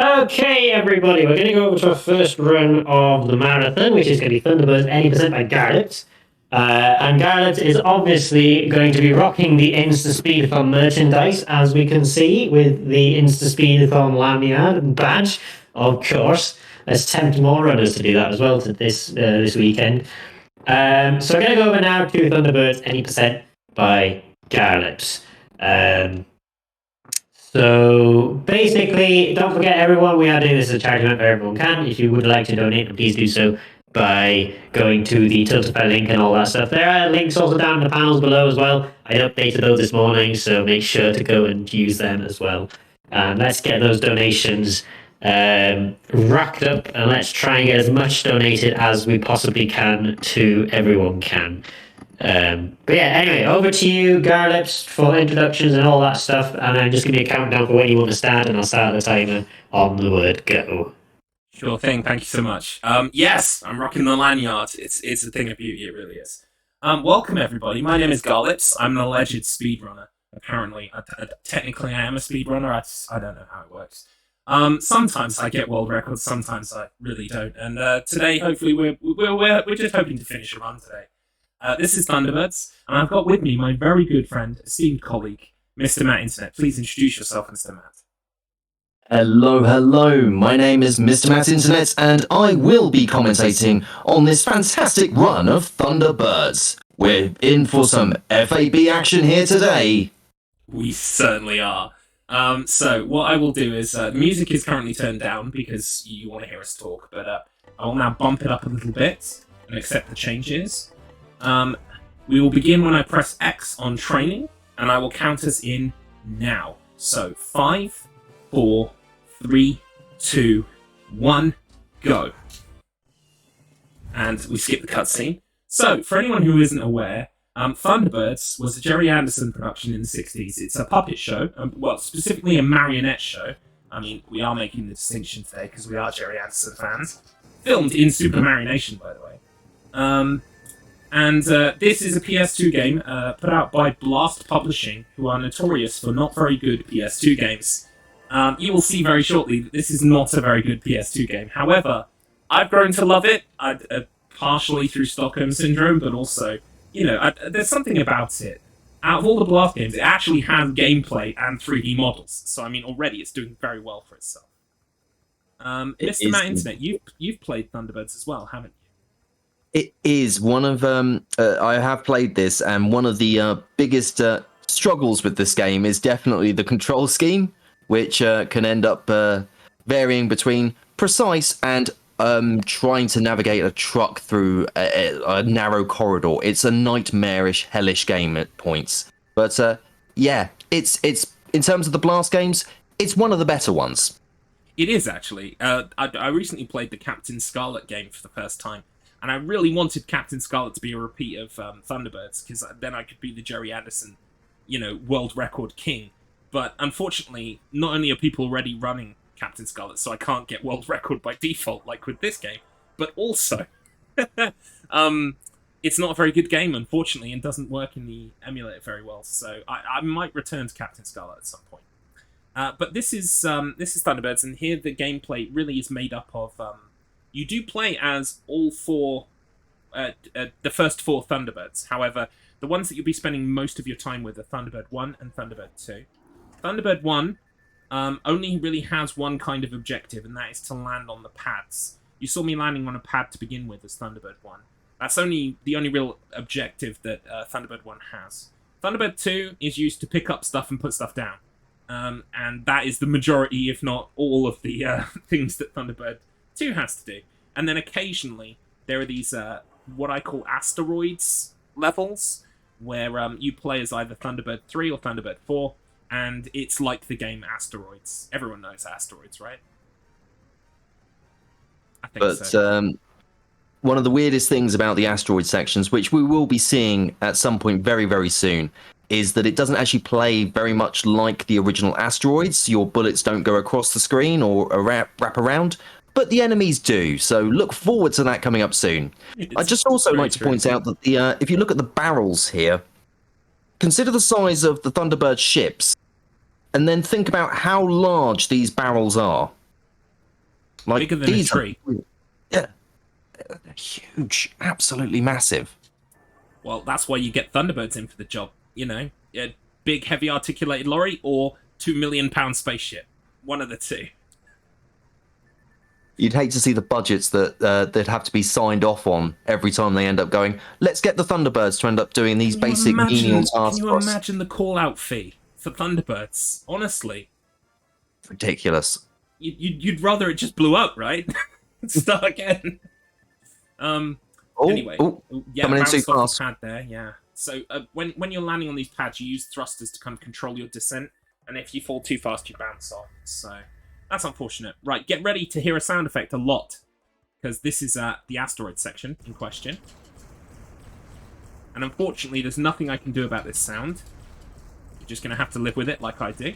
Okay, everybody, we're going to go over to our first run of the marathon, which is going to be Thunderbirds 80% by Garlips. And Garlips is obviously going to be rocking the InstaSpeedathon merchandise, as we can see, with the InstaSpeedathon lanyard and badge, of course. Let's tempt more runners to do that as well to this weekend. So we're going to go over now to Thunderbirds 80% by Garlips. So basically, don't forget everyone, we are doing this as a charity event where everyone can. If you would like to donate, please do so by going to the Tiltify link and all that stuff. There are links also down in the panels below as well. I updated those this morning, so make sure to go and use them as well. And let's get those donations racked up, and let's try and get as much donated as we possibly can to Everyone Can. But yeah, anyway, over to you, Garlips, for introductions and all that stuff, and then just give me a countdown for when you want to start, and I'll start the timer on the word go. Sure thing. Thank you so much. Yes, I'm rocking the lanyard. It's a thing of beauty. It really is. Welcome everybody. My name is Garlips. I'm an alleged speedrunner. Apparently, technically I am a speedrunner. I don't know how it works. Sometimes I get world records. Sometimes I really don't. And today, hopefully, we're just hoping to finish a run today. This is Thunderbirds, and I've got with me my very good friend, esteemed colleague, Mr. Matt Internet. Please introduce yourself, Mr. Matt. Hello. My name is Mr. Matt Internet, and I will be commentating on this fantastic run of Thunderbirds. We're in for some FAB action here today. We certainly are. So what I will do is, the music is currently turned down because you want to hear us talk, but I will now bump it up a little bit and accept the changes. We will begin when I press X on training, and I will count us in now. So 5, 4, 3, 2, 1, go. And we skip the cutscene. So, for anyone who isn't aware, Thunderbirds was a Jerry Anderson production in the 60s. It's a puppet show, well, specifically a marionette show. I mean, we are making the distinction today because we are Jerry Anderson fans. Filmed in Super Marionation, by the way. And this is a PS2 game put out by Blast Publishing, who are notorious for not very good PS2 games. You will see very shortly that this is not a very good PS2 game. However, I've grown to love it, partially through Stockholm Syndrome, but also, there's something about it. Out of all the Blast games, it actually has gameplay and 3D models. So, I mean, already it's doing very well for itself. Mr. Matt Internet, you've played Thunderbirds as well, haven't you? It is one of I have played this, and one of the biggest struggles with this game is definitely the control scheme, which can end up varying between precise and trying to navigate a truck through a narrow corridor. It's a nightmarish, hellish game at points. But yeah, it's in terms of the Blast games, it's one of the better ones. It is, actually. I recently played the Captain Scarlet game for the first time, and I really wanted Captain Scarlet to be a repeat of Thunderbirds, because then I could be the Jerry Anderson, world record king. But unfortunately, not only are people already running Captain Scarlet, so I can't get world record by default, like with this game, but also, it's not a very good game, unfortunately, and doesn't work in the emulator very well, so I might return to Captain Scarlet at some point. But this is Thunderbirds, and here the gameplay really is made up of... you do play as all four... the first 4 Thunderbirds. However, the ones that you'll be spending most of your time with are Thunderbird 1 and Thunderbird 2. Thunderbird 1 only really has one kind of objective, and that is to land on the pads. You saw me landing on a pad to begin with as Thunderbird 1. That's the only real objective that Thunderbird 1 has. Thunderbird 2 is used to pick up stuff and put stuff down. And that is the majority, if not all, of the things that Thunderbird 2 has to do. And then occasionally, there are these, what I call asteroids levels, where you play as either Thunderbird 3 or Thunderbird 4, and it's like the game Asteroids. Everyone knows Asteroids, right? I think so. One of the weirdest things about the asteroid sections, which we will be seeing at some point very, very soon, is that it doesn't actually play very much like the original Asteroids. Your bullets don't go across the screen or wrap around, but the enemies do. So look forward to that coming up soon. I'd just also like to point out that if you look at the barrels here, consider the size of the Thunderbird ships, and then think about how large these barrels are. Like, Bigger than a these tree. Yeah, they're huge, absolutely massive. Well, that's why you get Thunderbirds in for the job. You know, a big, heavy articulated lorry or £2 million spaceship. One of the two. You'd hate to see the budgets that they'd have to be signed off on every time they end up going, let's get the Thunderbirds to end up doing these basic menial tasks. Can you imagine the call-out fee for Thunderbirds? Honestly. Ridiculous. You'd rather it just blew up, right? Start again. Anyway. Yeah, coming in too fast. Pad there, yeah. So when you're landing on these pads, you use thrusters to kind of control your descent, and if you fall too fast, you bounce off. So that's unfortunate. Right, get ready to hear a sound effect a lot, because this is the asteroid section in question. And unfortunately, there's nothing I can do about this sound. You're just going to have to live with it like I do.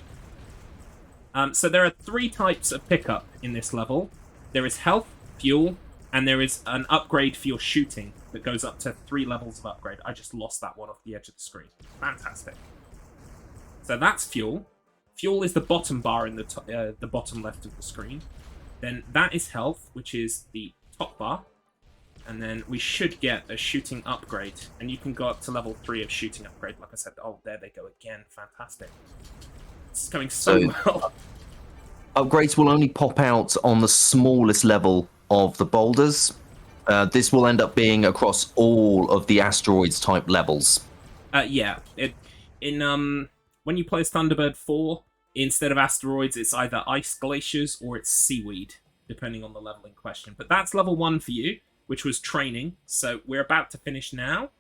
So there are 3 types of pickup in this level. There is health, fuel, and there is an upgrade for your shooting that goes up to 3 levels of upgrade. I just lost that one off the edge of the screen. Fantastic. So that's fuel. Fuel is the bottom bar in the bottom left of the screen. Then that is health, which is the top bar. And then we should get a shooting upgrade. And you can go up to level 3 of shooting upgrade. Like I said, oh, there they go again. Fantastic. It's going so well. Upgrades will only pop out on the smallest level of the boulders. This will end up being across all of the asteroids type levels. Yeah. When you play as Thunderbird 4, instead of asteroids, it's either ice glaciers or it's seaweed, depending on the level in question. But that's level 1 for you, which was training. So we're about to finish now.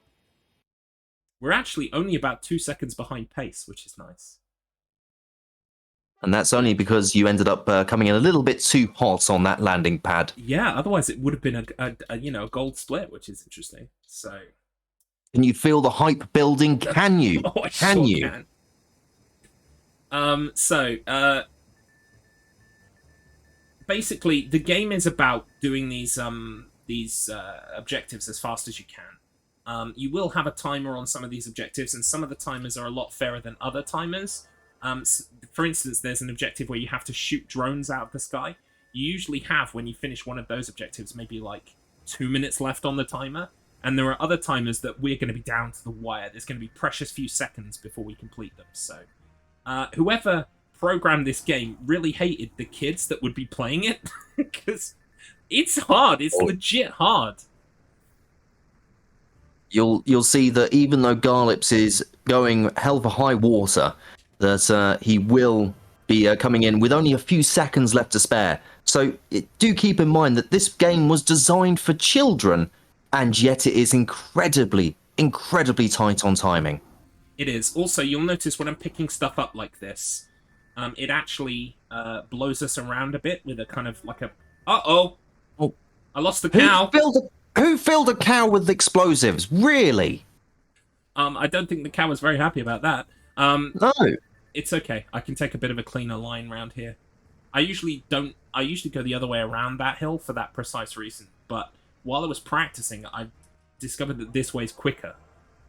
We're actually only about 2 seconds behind pace, which is nice. And that's only because you ended up coming in a little bit too hot on that landing pad. Yeah, otherwise it would have been a gold split, which is interesting. So, can you feel the hype building? Can you? Oh, I can sure you? Can. Basically, the game is about doing these objectives as fast as you can. You will have a timer on some of these objectives, and some of the timers are a lot fairer than other timers. For instance, there's an objective where you have to shoot drones out of the sky. You usually have, when you finish one of those objectives, maybe like 2 minutes left on the timer. And there are other timers that we're going to be down to the wire. There's going to be precious few seconds before we complete them. So, whoever programmed this game really hated the kids that would be playing it. Because it's hard. It's legit hard. You'll see that even though Garlips is going hell for high water, that he will be coming in with only a few seconds left to spare. So do keep in mind that this game was designed for children, and yet it is incredibly, incredibly tight on timing. It is. Also, you'll notice when I'm picking stuff up like this, it actually blows us around a bit with a kind of like a... Uh-oh! Oh. I lost the cow! Who filled a cow with explosives? Really? I don't think the cow was very happy about that. No. It's okay. I can take a bit of a cleaner line around here. I usually go the other way around that hill for that precise reason. But while I was practicing, I discovered that this way's quicker.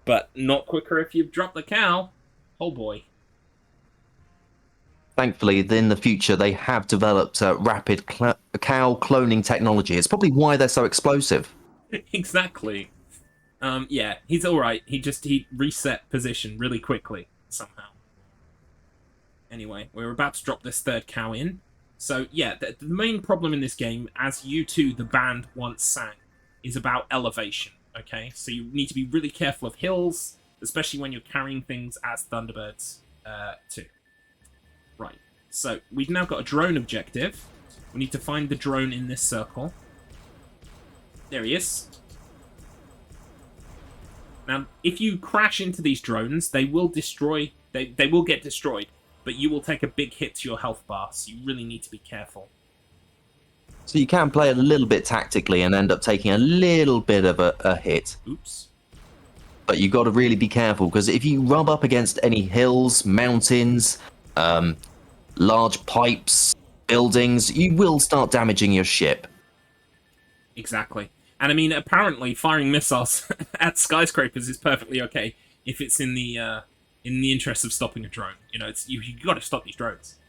But not quicker if you've dropped the cow. Oh boy. Thankfully, in the future, they have developed rapid cow cloning technology. It's probably why they're so explosive. Exactly. Yeah, he's alright. He reset position really quickly, somehow. Anyway, we're about to drop this third cow in. So, yeah, the main problem in this game, as U2, the band, once sang, is about elevation, okay? So you need to be really careful of hills, especially when you're carrying things as Thunderbirds, too. Right, so we've now got a drone objective. We need to find the drone in this circle. There he is. Now, if you crash into these drones, they will destroy... They will get destroyed. But you will take a big hit to your health bar, so you really need to be careful. So you can play a little bit tactically and end up taking a little bit of a hit. Oops. But you've got to really be careful, because if you rub up against any hills, mountains, large pipes, buildings, you will start damaging your ship. Exactly. And I mean, apparently firing missiles at skyscrapers is perfectly okay if it's in the interest of stopping a drone. You know, you got to stop these drones.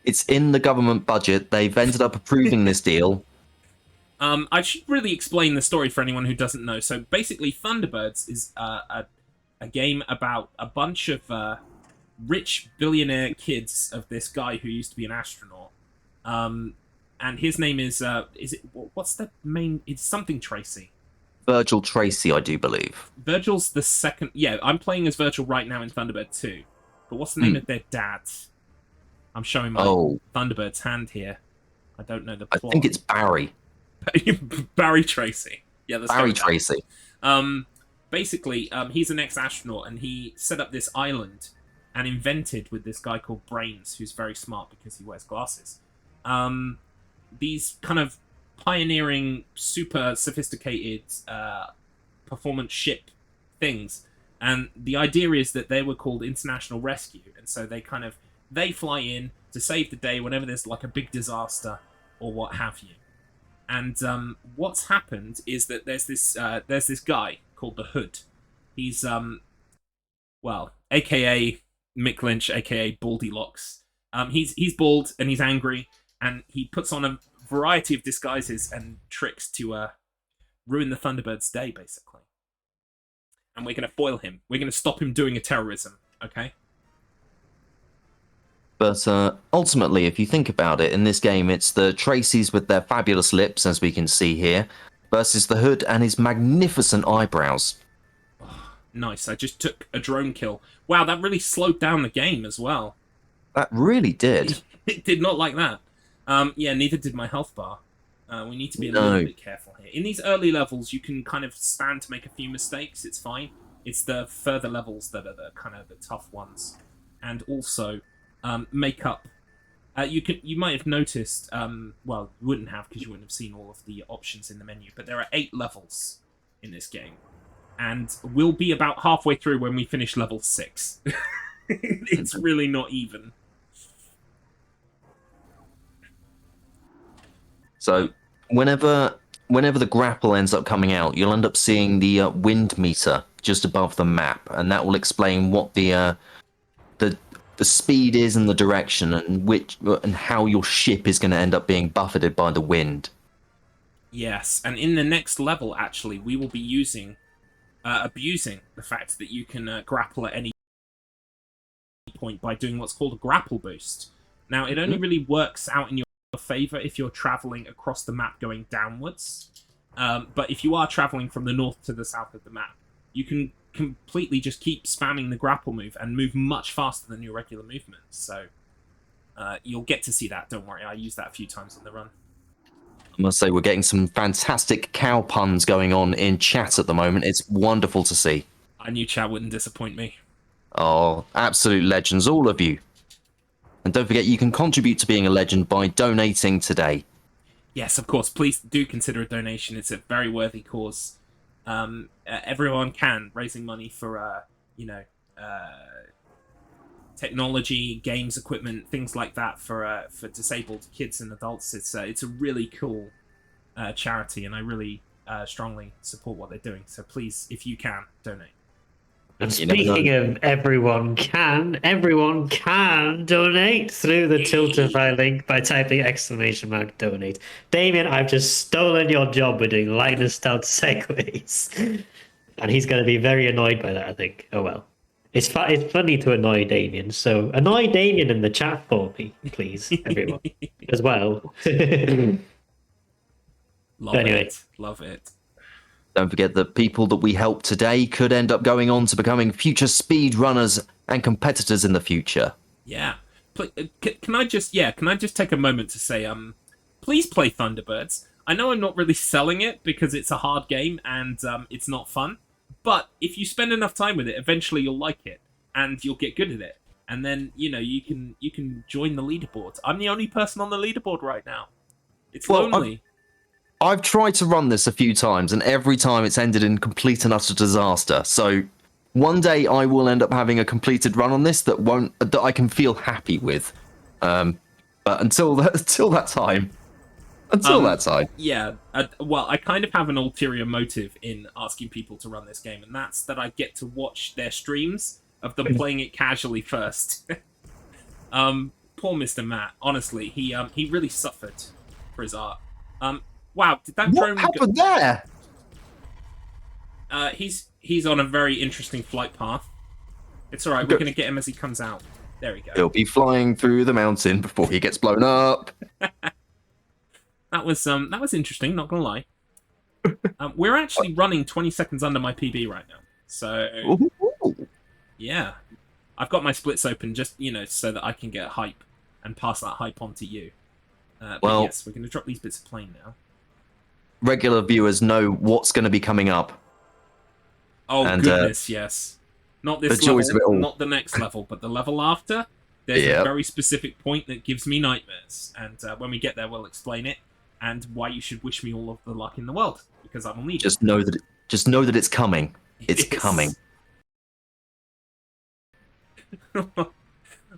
It's in the government budget. They've ended up approving this deal. I should really explain the story for anyone who doesn't know. So basically, Thunderbirds is a game about a bunch of rich billionaire kids of this guy who used to be an astronaut. And his name is it, what's the main? It's something Tracy. Virgil Tracy, I do believe. Virgil's the second. Yeah, I'm playing as Virgil right now in Thunderbird 2. But what's the name of their dad? I'm showing my Thunderbird's hand here. I don't know the plot. I think it's Barry. Barry Tracy. Yeah, that's Barry Tracy. Basically, he's an ex-astronaut, and he set up this island and invented with this guy called Brains, who's very smart because he wears glasses. These kind of pioneering, super sophisticated performance ship things. And the idea is that they were called International Rescue, and so they fly in to save the day whenever there's like a big disaster or what have you. And what's happened is that there's this guy called the Hood. He's AKA Mick Lynch, AKA Baldy Locks. He's bald and he's angry, and he puts on a variety of disguises and tricks to ruin the Thunderbirds' day, basically. And we're going to foil him. We're going to stop him doing a terrorism, okay? But ultimately, if you think about it, in this game, it's the Tracys with their fabulous lips, as we can see here, versus the Hood and his magnificent eyebrows. Oh, nice. I just took a drone kill. Wow, that really slowed down the game as well. That really did. It did not like that. Yeah, neither did my health bar. We need to be a little bit careful here. In these early levels, you can kind of stand to make a few mistakes. It's fine. It's the further levels that are the kind of the tough ones. And also... makeup. You might have noticed, well, you wouldn't have because you wouldn't have seen all of the options in the menu, but there are 8 levels in this game. And we'll be about halfway through when we finish level 6. It's really not even. So, whenever the grapple ends up coming out, you'll end up seeing the wind meter just above the map, and that will explain what the speed is and the direction and how your ship is going to end up being buffeted by the wind. Yes, and in the next level, actually, we will be abusing the fact that you can grapple at any point by doing what's called a grapple boost. Now, it only really works out in your favor if you're traveling across the map going downwards. But if you are traveling from the north to the south of the map, you can completely just keep spamming the grapple move and move much faster than your regular movement. So you'll get to see that, don't worry. I used that a few times in the run. I must say, we're getting some fantastic cow puns going on in chat at the moment. It's wonderful to see. I knew chat wouldn't disappoint me. Oh, absolute legends, all of you. And don't forget, you can contribute to being a legend by donating today. Yes, of course. Please do consider a donation. It's a very worthy cause. EveryoneCan, raising money for technology, games, equipment, things like that for disabled kids and adults. It's a really cool charity, and I really strongly support what they're doing. So please, if you can, donate. And speaking of everyone can donate through the Tiltify link by typing !donate. Damien, I've just stolen your job with doing lightness style segues. And he's going to be very annoyed by that, I think. Oh well. It's funny to annoy Damien, so annoy Damien in the chat for me, please, everyone, as well. Love it. Don't forget that people that we help today could end up going on to becoming future speed runners and competitors in the future. Yeah. Can I just take a moment to say, please play Thunderbirds. I know I'm not really selling it because it's a hard game and it's not fun, but if you spend enough time with it, eventually you'll like it and you'll get good at it. And then, you can join the leaderboard. I'm the only person on the leaderboard right now. It's lonely. I've tried to run this a few times, and every time it's ended in complete and utter disaster. So one day I will end up having a completed run on this that I can feel happy with. But until that time. Yeah. Well, I kind of have an ulterior motive in asking people to run this game, and that's that I get to watch their streams of them playing it casually first. poor Mr. Matt. Honestly, he really suffered for his art. Wow, did that What drone happened there? He's on a very interesting flight path. It's all right. We're gonna get him as he comes out. There we go. He'll be flying through the mountain before he gets blown up. That was interesting. Not gonna lie. We're actually running 20 seconds under my PB right now. So Ooh. yeah, I've got my splits open just so that I can get hype and pass that hype on to you. But Well, yes, we're gonna drop these bits of plane now. regular viewers know what's going to be coming up. Oh And, goodness, yes. Not this the joys of it level, all. not the next level, but the level after. There's a very specific point that gives me nightmares, and when we get there, we'll explain it and why you should wish me all of the luck in the world, because I will need Just know that it's coming. It's coming.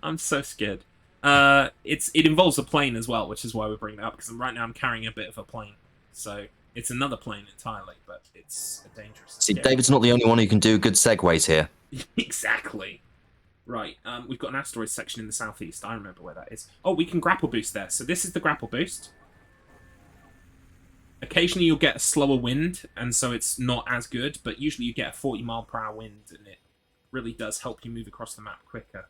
I'm so scared. It involves a plane as well, which is why we bring that up, because right now I'm carrying a bit of a plane, so it's another plane entirely, but it's a dangerous. See, scary- David's not the only one who can do good segues here. Exactly. Right, we've got an asteroid section in the southeast. I remember where that is. Oh, we can grapple boost there. So this is the grapple boost. Occasionally you'll get a slower wind, and so it's not as good, but usually you get a 40-mile-per-hour wind, and it really does help you move across the map quicker.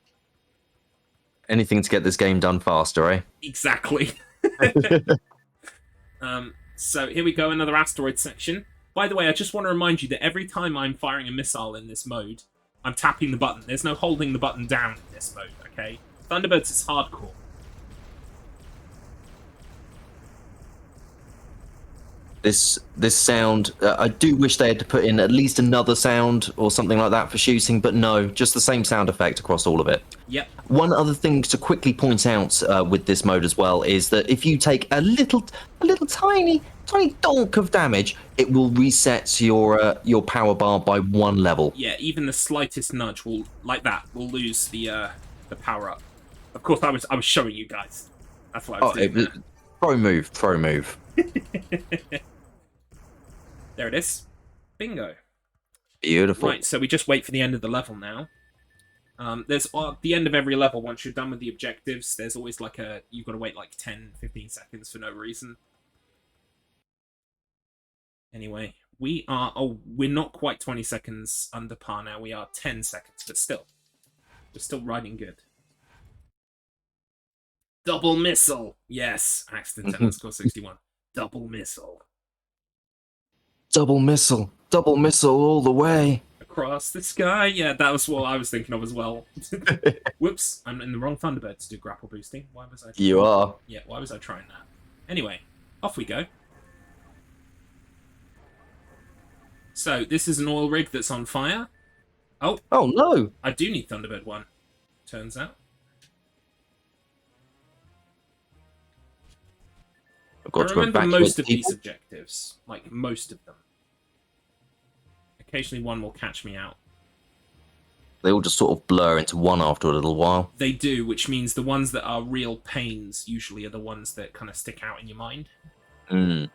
Anything to get this game done faster, eh? Exactly. So here we go, another asteroid section. By the way, I just want to remind you that every time I'm firing a missile in this mode, I'm tapping the button. There's no holding the button down in this mode, okay? Thunderbirds is hardcore. This sound, I do wish they had to put in at least another sound or something like that for shooting, but no, just the same sound effect across all of it. Yep. One other thing to quickly point out with this mode as well is that if you take a little tiny donk of damage, it will reset your power bar by 1 level. Yeah, even the slightest nudge will, like that, will lose the power up. Of course, I was showing you guys. That's what I was doing. Throw move. There it is. Bingo. Beautiful. Right, so we just wait for the end of the level now. There's at the end of every level, once you're done with the objectives, there's always like you've got to wait like 10, 15 seconds for no reason. Anyway, we're not quite 20 seconds under par now. We are 10 seconds, but still. We're still riding good. Double missile! Yes, accident underscore 61. Double missile. Double missile all the way. Across the sky. Yeah, that was what I was thinking of as well. Whoops, I'm in the wrong Thunderbird to do grapple boosting. Why was I? You are. Yeah, why was I trying that? Anyway, off we go. So this is an oil rig that's on fire. Oh no! I do need Thunderbird 1. Turns out. I've got I to remember evacuate most of people. these objectives. Like, most of them. Occasionally one will catch me out. They all just sort of blur into one after a little while. They do, which means the ones that are real pains usually are the ones that kind of stick out in your mind. Mm.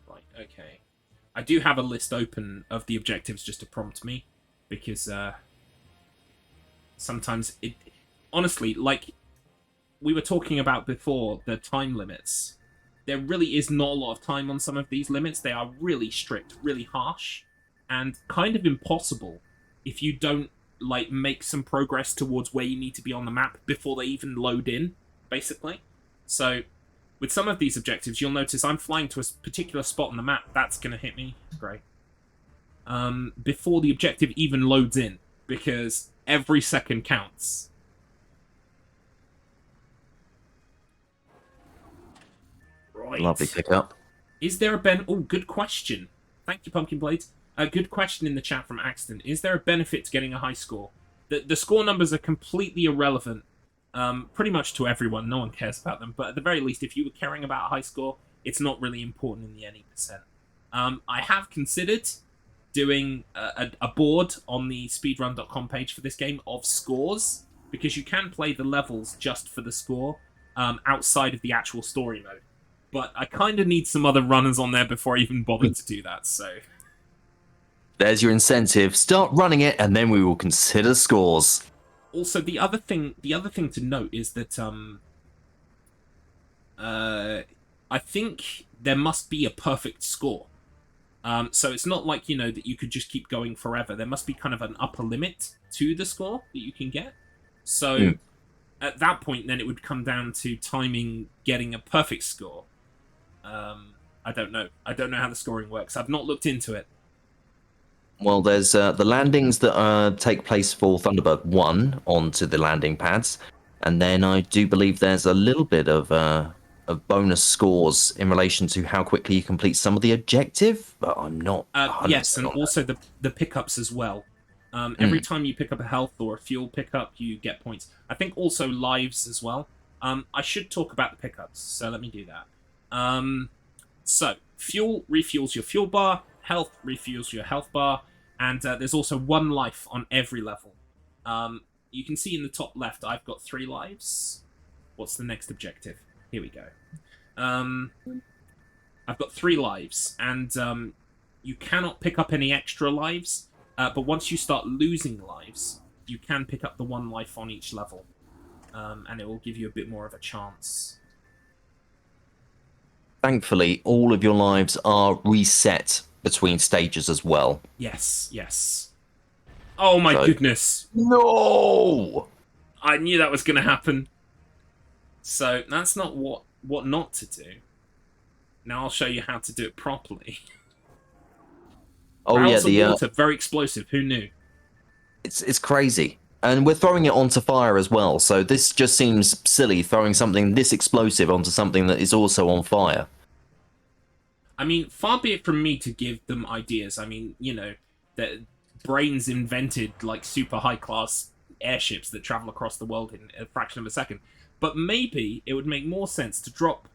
Right, okay. I do have a list open of the objectives just to prompt me, because sometimes it... Honestly, like we were talking about before, the time limits. There really is not a lot of time on some of these limits. They are really strict, really harsh, and kind of impossible if you don't like make some progress towards where you need to be on the map before they even load in, basically. So with some of these objectives, you'll notice I'm flying to a particular spot on the map. That's going to hit me. Great. Before the objective even loads in, because every second counts. Right. Lovely pickup. Is there a Oh, good question. Thank you, Pumpkin Blades. A good question in the chat from Axton. Is there a benefit to getting a high score? The score numbers are completely irrelevant, pretty much to everyone. No one cares about them. But at the very least, if you were caring about a high score, it's not really important in the any percent. I have considered doing a board on the speedrun.com page for this game of scores, because you can play the levels just for the score outside of the actual story mode. But I kind of need some other runners on there before I even bother to do that, so... There's your incentive. Start running it, and then we will consider scores. Also, the other thing to note is that I think there must be a perfect score. So it's not like, that you could just keep going forever. There must be kind of an upper limit to the score that you can get. So at that point, then it would come down to timing getting a perfect score. I don't know. I don't know how the scoring works. I've not looked into it. Well, there's the landings that take place for Thunderbird 1 onto the landing pads, and then I do believe there's a little bit of bonus scores in relation to how quickly you complete some of the objective, but I'm not. Yes, and also the pickups as well. Every time you pick up a health or a fuel pickup, you get points. I think also lives as well. I should talk about the pickups, so let me do that. So, fuel refuels your fuel bar, health refuels your health bar, and there's also 1 life on every level. You can see in the top left, I've got 3 lives. What's the next objective? Here we go. I've got 3 lives, and you cannot pick up any extra lives, but once you start losing lives, you can pick up the 1 life on each level, and it will give you a bit more of a chance. Thankfully, all of your lives are reset between stages as well. Yes, yes. Oh my goodness. No! I knew that was going to happen. So that's not what not to do. Now I'll show you how to do it properly. Oh Barrels yeah, of water, very explosive. Who knew? It's crazy. And we're throwing it onto fire as well, so this just seems silly, throwing something this explosive onto something that is also on fire. I mean, far be it from me to give them ideas. I mean, that brains invented, like, super high-class airships that travel across the world in a fraction of a second. But maybe it would make more sense to drop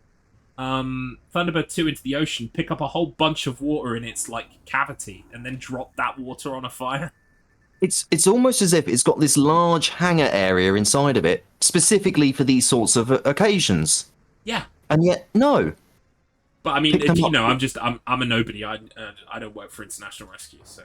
Thunderbird 2 into the ocean, pick up a whole bunch of water in its, like, cavity, and then drop that water on a fire. It's almost as if it's got this large hangar area inside of it, specifically for these sorts of occasions. Yeah. And yet, no. But I mean, I'm a nobody. I don't work for International Rescue, so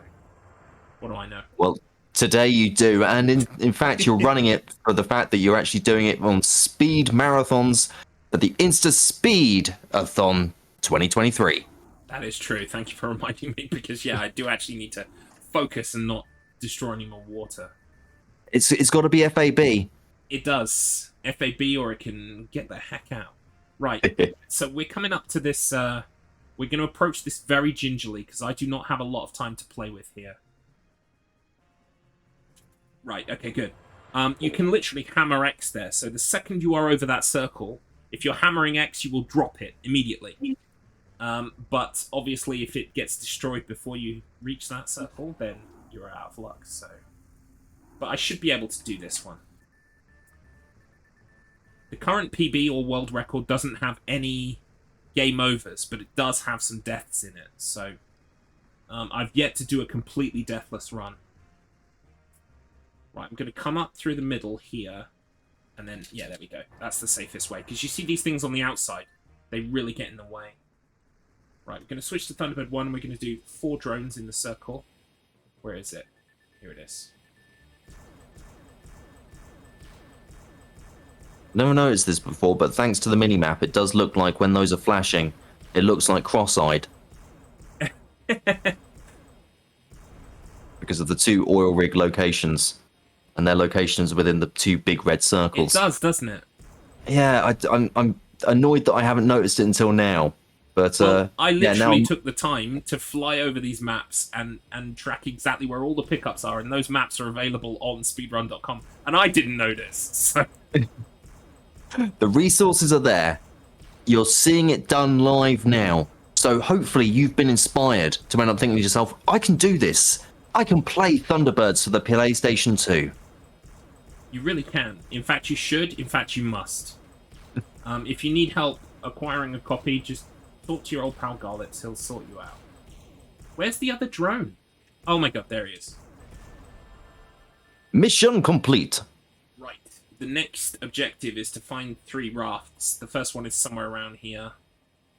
what do I know? Well, today you do, and in fact, you're running it for the fact that you're actually doing it on speed marathons for the InstaSpeedathon 2023. That is true. Thank you for reminding me, because yeah, I do actually need to focus and not destroy any more water. It's got to be FAB. It does. FAB, or it can get the heck out. Right. So we're coming up to this. We're going to approach this very gingerly, because I do not have a lot of time to play with here. Right. Okay. Good. You can literally hammer X there. So the second you are over that circle, if you're hammering X, you will drop it immediately. But obviously, if it gets destroyed before you reach that circle, then you're out of luck. So, but I should be able to do this one. The current PB or world record doesn't have any game overs, but it does have some deaths in it. So, I've yet to do a completely deathless run. Right, I'm going to come up through the middle here, and then, yeah, there we go. That's the safest way, because you see these things on the outside. They really get in the way. Right, we're going to switch to Thunderbird 1, and we're going to do 4 drones in the circle. Where is it? Here it is. Never noticed this before, but thanks to the minimap, it does look like when those are flashing, it looks like cross-eyed. Because of the 2 oil rig locations. And their locations within the 2 big red circles. It does, doesn't it? Yeah, I'm annoyed that I haven't noticed it until now. But well, I literally took the time to fly over these maps and track exactly where all the pickups are, and those maps are available on speedrun.com, and I didn't know this. So. The resources are there. You're seeing it done live now. So hopefully you've been inspired to end up thinking to yourself, I can do this. I can play Thunderbirds for the PlayStation 2. You really can. In fact, you should. In fact, you must. If you need help acquiring a copy, just talk to your old pal Garlips. He'll sort you out. Where's the other drone? Oh my god, there he is. Mission complete. Right. The next objective is to find 3 rafts. The first one is somewhere around here.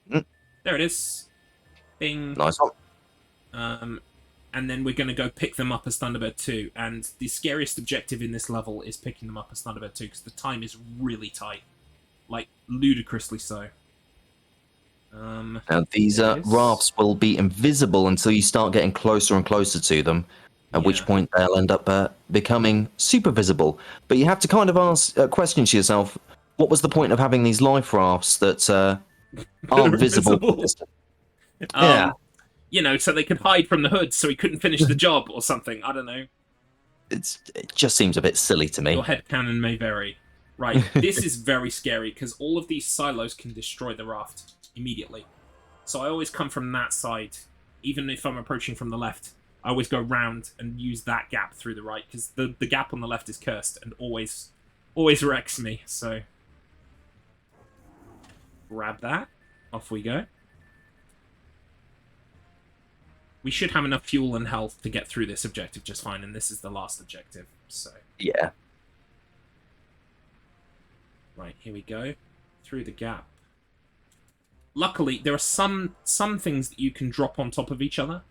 There it is. Bing. Nice one. and then we're going to go pick them up as Thunderbird 2. And the scariest objective in this level is picking them up as Thunderbird 2, because the time is really tight. Like, ludicrously so. Now, these rafts will be invisible until you start getting closer and closer to them, at which point they'll end up becoming super visible. But you have to kind of ask questions to yourself, what was the point of having these life rafts that aren't visible? Yeah. You know, so they could hide from the hood so he couldn't finish the job or something. I don't know. It just seems a bit silly to me. Your headcanon may vary. Right, this is very scary because all of these silos can destroy the raft immediately. So I always come from that side. Even if I'm approaching from the left, I always go round and use that gap through the right, because the gap on the left is cursed and always wrecks me. So grab that. Off we go. We should have enough fuel and health to get through this objective just fine, and this is the last objective, so... Yeah. Right, here we go. Through the gap. Luckily, there are some things that you can drop on top of each other,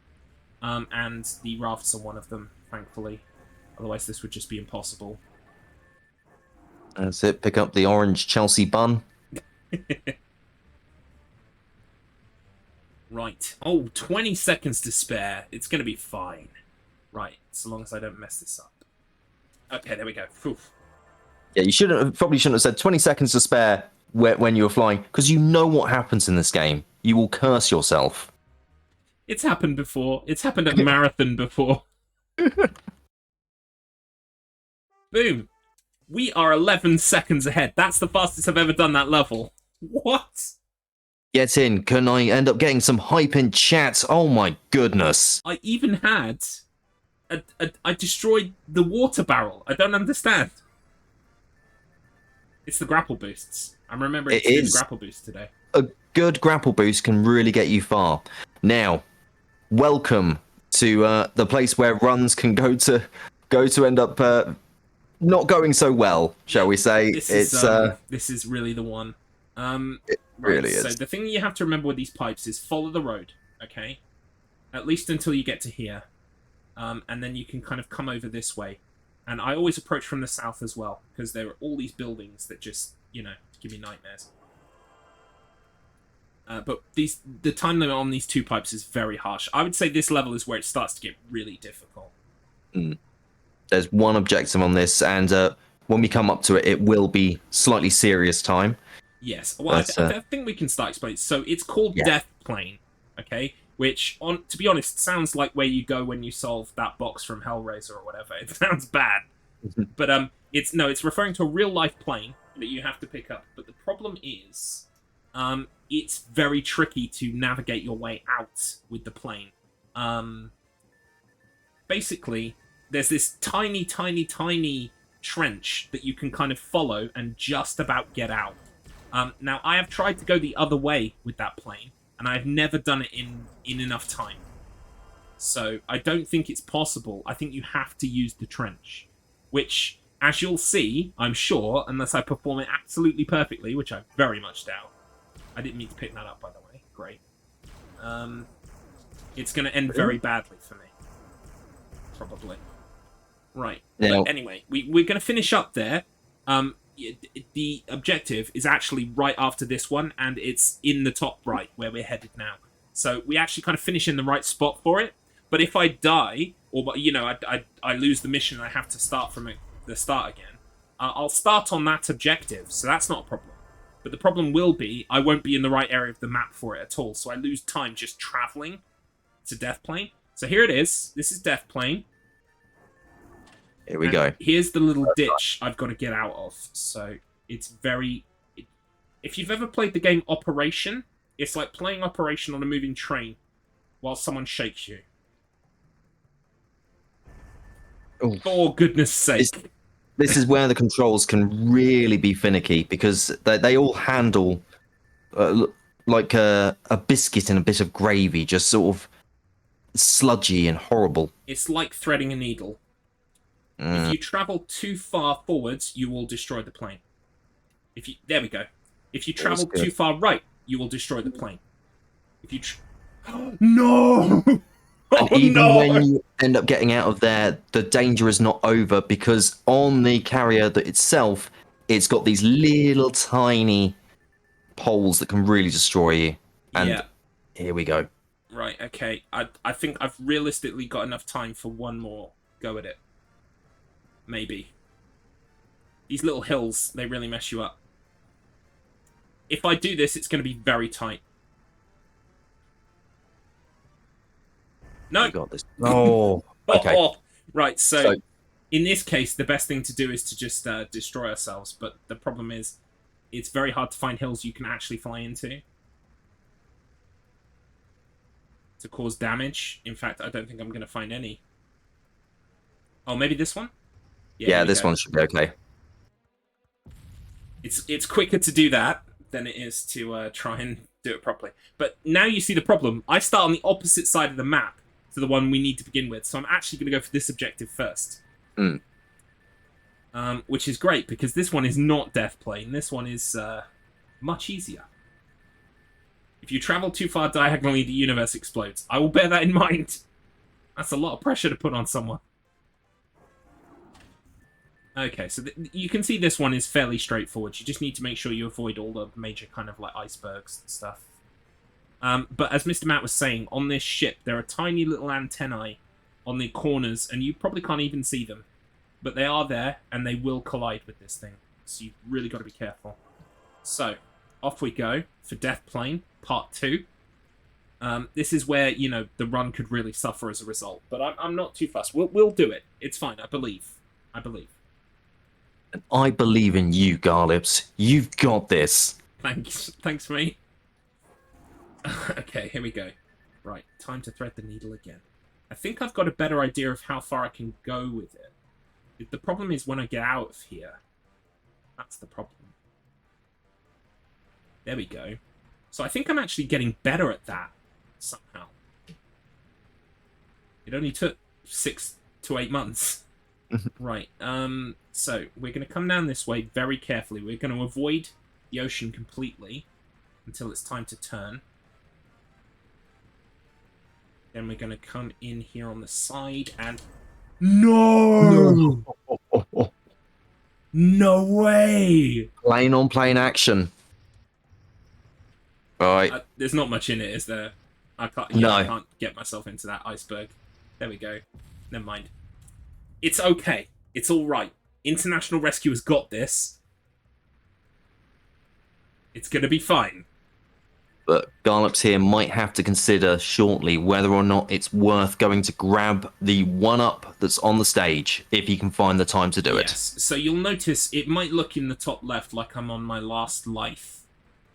and the rafts are one of them, thankfully. Otherwise, this would just be impossible. That's it, pick up the orange Chelsea bun. Right. Oh, 20 seconds to spare. It's going to be fine. Right, so long as I don't mess this up. Okay, there we go. Oof. Yeah, you probably shouldn't have said 20 seconds to spare when you were flying, because you know what happens in this game. You will curse yourself. It's happened before. It's happened at Marathon before. Boom. We are 11 seconds ahead. That's the fastest I've ever done that level. What? Get in. Can I end up getting some hype in chat? Oh my goodness. I even had... I destroyed the water barrel. I don't understand. It's the grapple boosts. I'm remembering to do the grapple boost today. A good grapple boost can really get you far. Now, welcome to the place where runs can go to end up not going so well, shall we say. This is really the one. It really is. So the thing you have to remember with these pipes is follow the road, okay? At least until you get to here. And then you can kind of come over this way. And I always approach from the south as well, because there are all these buildings that just, you know, give me nightmares. But the time limit on these two pipes is very harsh. I would say this level is where it starts to get really difficult. There's one objective on this, and when we come up to it, it will be slightly serious time. Yes. Well, I think we can start explaining. So it's called Death Plane, okay? Which, to be honest, sounds like where you go when you solve that box from Hellraiser or whatever. It sounds bad. But it's referring to a real-life plane that you have to pick up. But the problem is, it's very tricky to navigate your way out with the plane. Basically, there's this tiny, tiny, tiny trench that you can kind of follow and just about get out. Now, I have tried to go the other way with that plane, and I've never done it in enough time. So I don't think it's possible. I think you have to use the trench, which, as you'll see, I'm sure, unless I perform it absolutely perfectly, which I very much doubt. I didn't mean to pick that up, by the way. Great. It's going to end very badly for me. Probably. Right. Yeah. But anyway, we're going to finish up there. The objective is actually right after this one, and it's in the top right where we're headed now. So we actually kind of finish in the right spot for it. But if I die, or you know, I lose the mission and I have to start from the start again, I'll start on that objective, so that's not a problem. But the problem will be I won't be in the right area of the map for it at all, so I lose time just traveling to Death Plane. So here it is. This is Death Plane. Here we go. Here's the little ditch I've got to get out of. So it's very... If you've ever played the game Operation, it's like playing Operation on a moving train while someone shakes you. Ooh. For goodness sake. This is where the controls can really be finicky, because they all handle like a biscuit in a bit of gravy, just sort of sludgy and horrible. It's like threading a needle. If you travel too far forwards, you will destroy the plane. There we go. If you travel too far right, you will destroy the plane. If you... No! And even when you end up getting out of there, the danger is not over because on the carrier that itself, it's got these little tiny poles that can really destroy you. And Yeah. here we go. Right, okay. I think I've realistically got enough time for one more go at it. Maybe. These little hills, they really mess you up. If I do this, it's going to be very tight. No! You got this. Oh, okay. Right, so in this case, the best thing to do is to just destroy ourselves. But the problem is, it's very hard to find hills you can actually fly into to cause damage. In fact, I don't think I'm going to find any. Oh, maybe this one? Yeah, this one should be okay. It's quicker to do that than it is to try and do it properly. But now you see the problem. I start on the opposite side of the map to the one we need to begin with, so I'm actually going to go for this objective first. Which is great, because this one is not Death Plane. This one is much easier. If you travel too far diagonally, the universe explodes. I will bear that in mind. That's a lot of pressure to put on someone. Okay, so you can see this one is fairly straightforward. You just need to make sure you avoid all the major kind of like icebergs and stuff. But as Mr. Matt was saying, on this ship, there are tiny little antennae on the corners, and you probably can't even see them. But they are there, and they will collide with this thing. So you've really got to be careful. So, off we go for Death Plane, Part 2. This is where, you know, the run could really suffer as a result. But I'm not too fussed. We'll do it. It's fine, I believe. I believe. And I believe in you, Garlips. You've got this. Thanks, mate. Okay, here we go. Right, time to thread the needle again. I think I've got a better idea of how far I can go with it. The problem is when I get out of here. That's the problem. There we go. So I think I'm actually getting better at that, somehow. It only took 6 to 8 months. Right, so we're going to come down this way very carefully. We're going to avoid the ocean completely until it's time to turn. Then we're going to come in here on the side and... No! No way! Plane on plane action. Right. There's not much in it, is there? I can't get myself into that iceberg. There we go. Never mind. It's okay. It's alright. International Rescue has got this. It's going to be fine. But Garlips here might have to consider shortly whether or not it's worth going to grab the 1-up that's on the stage, if he can find the time to do it. Yes. So you'll notice it might look in the top left like I'm on my last life.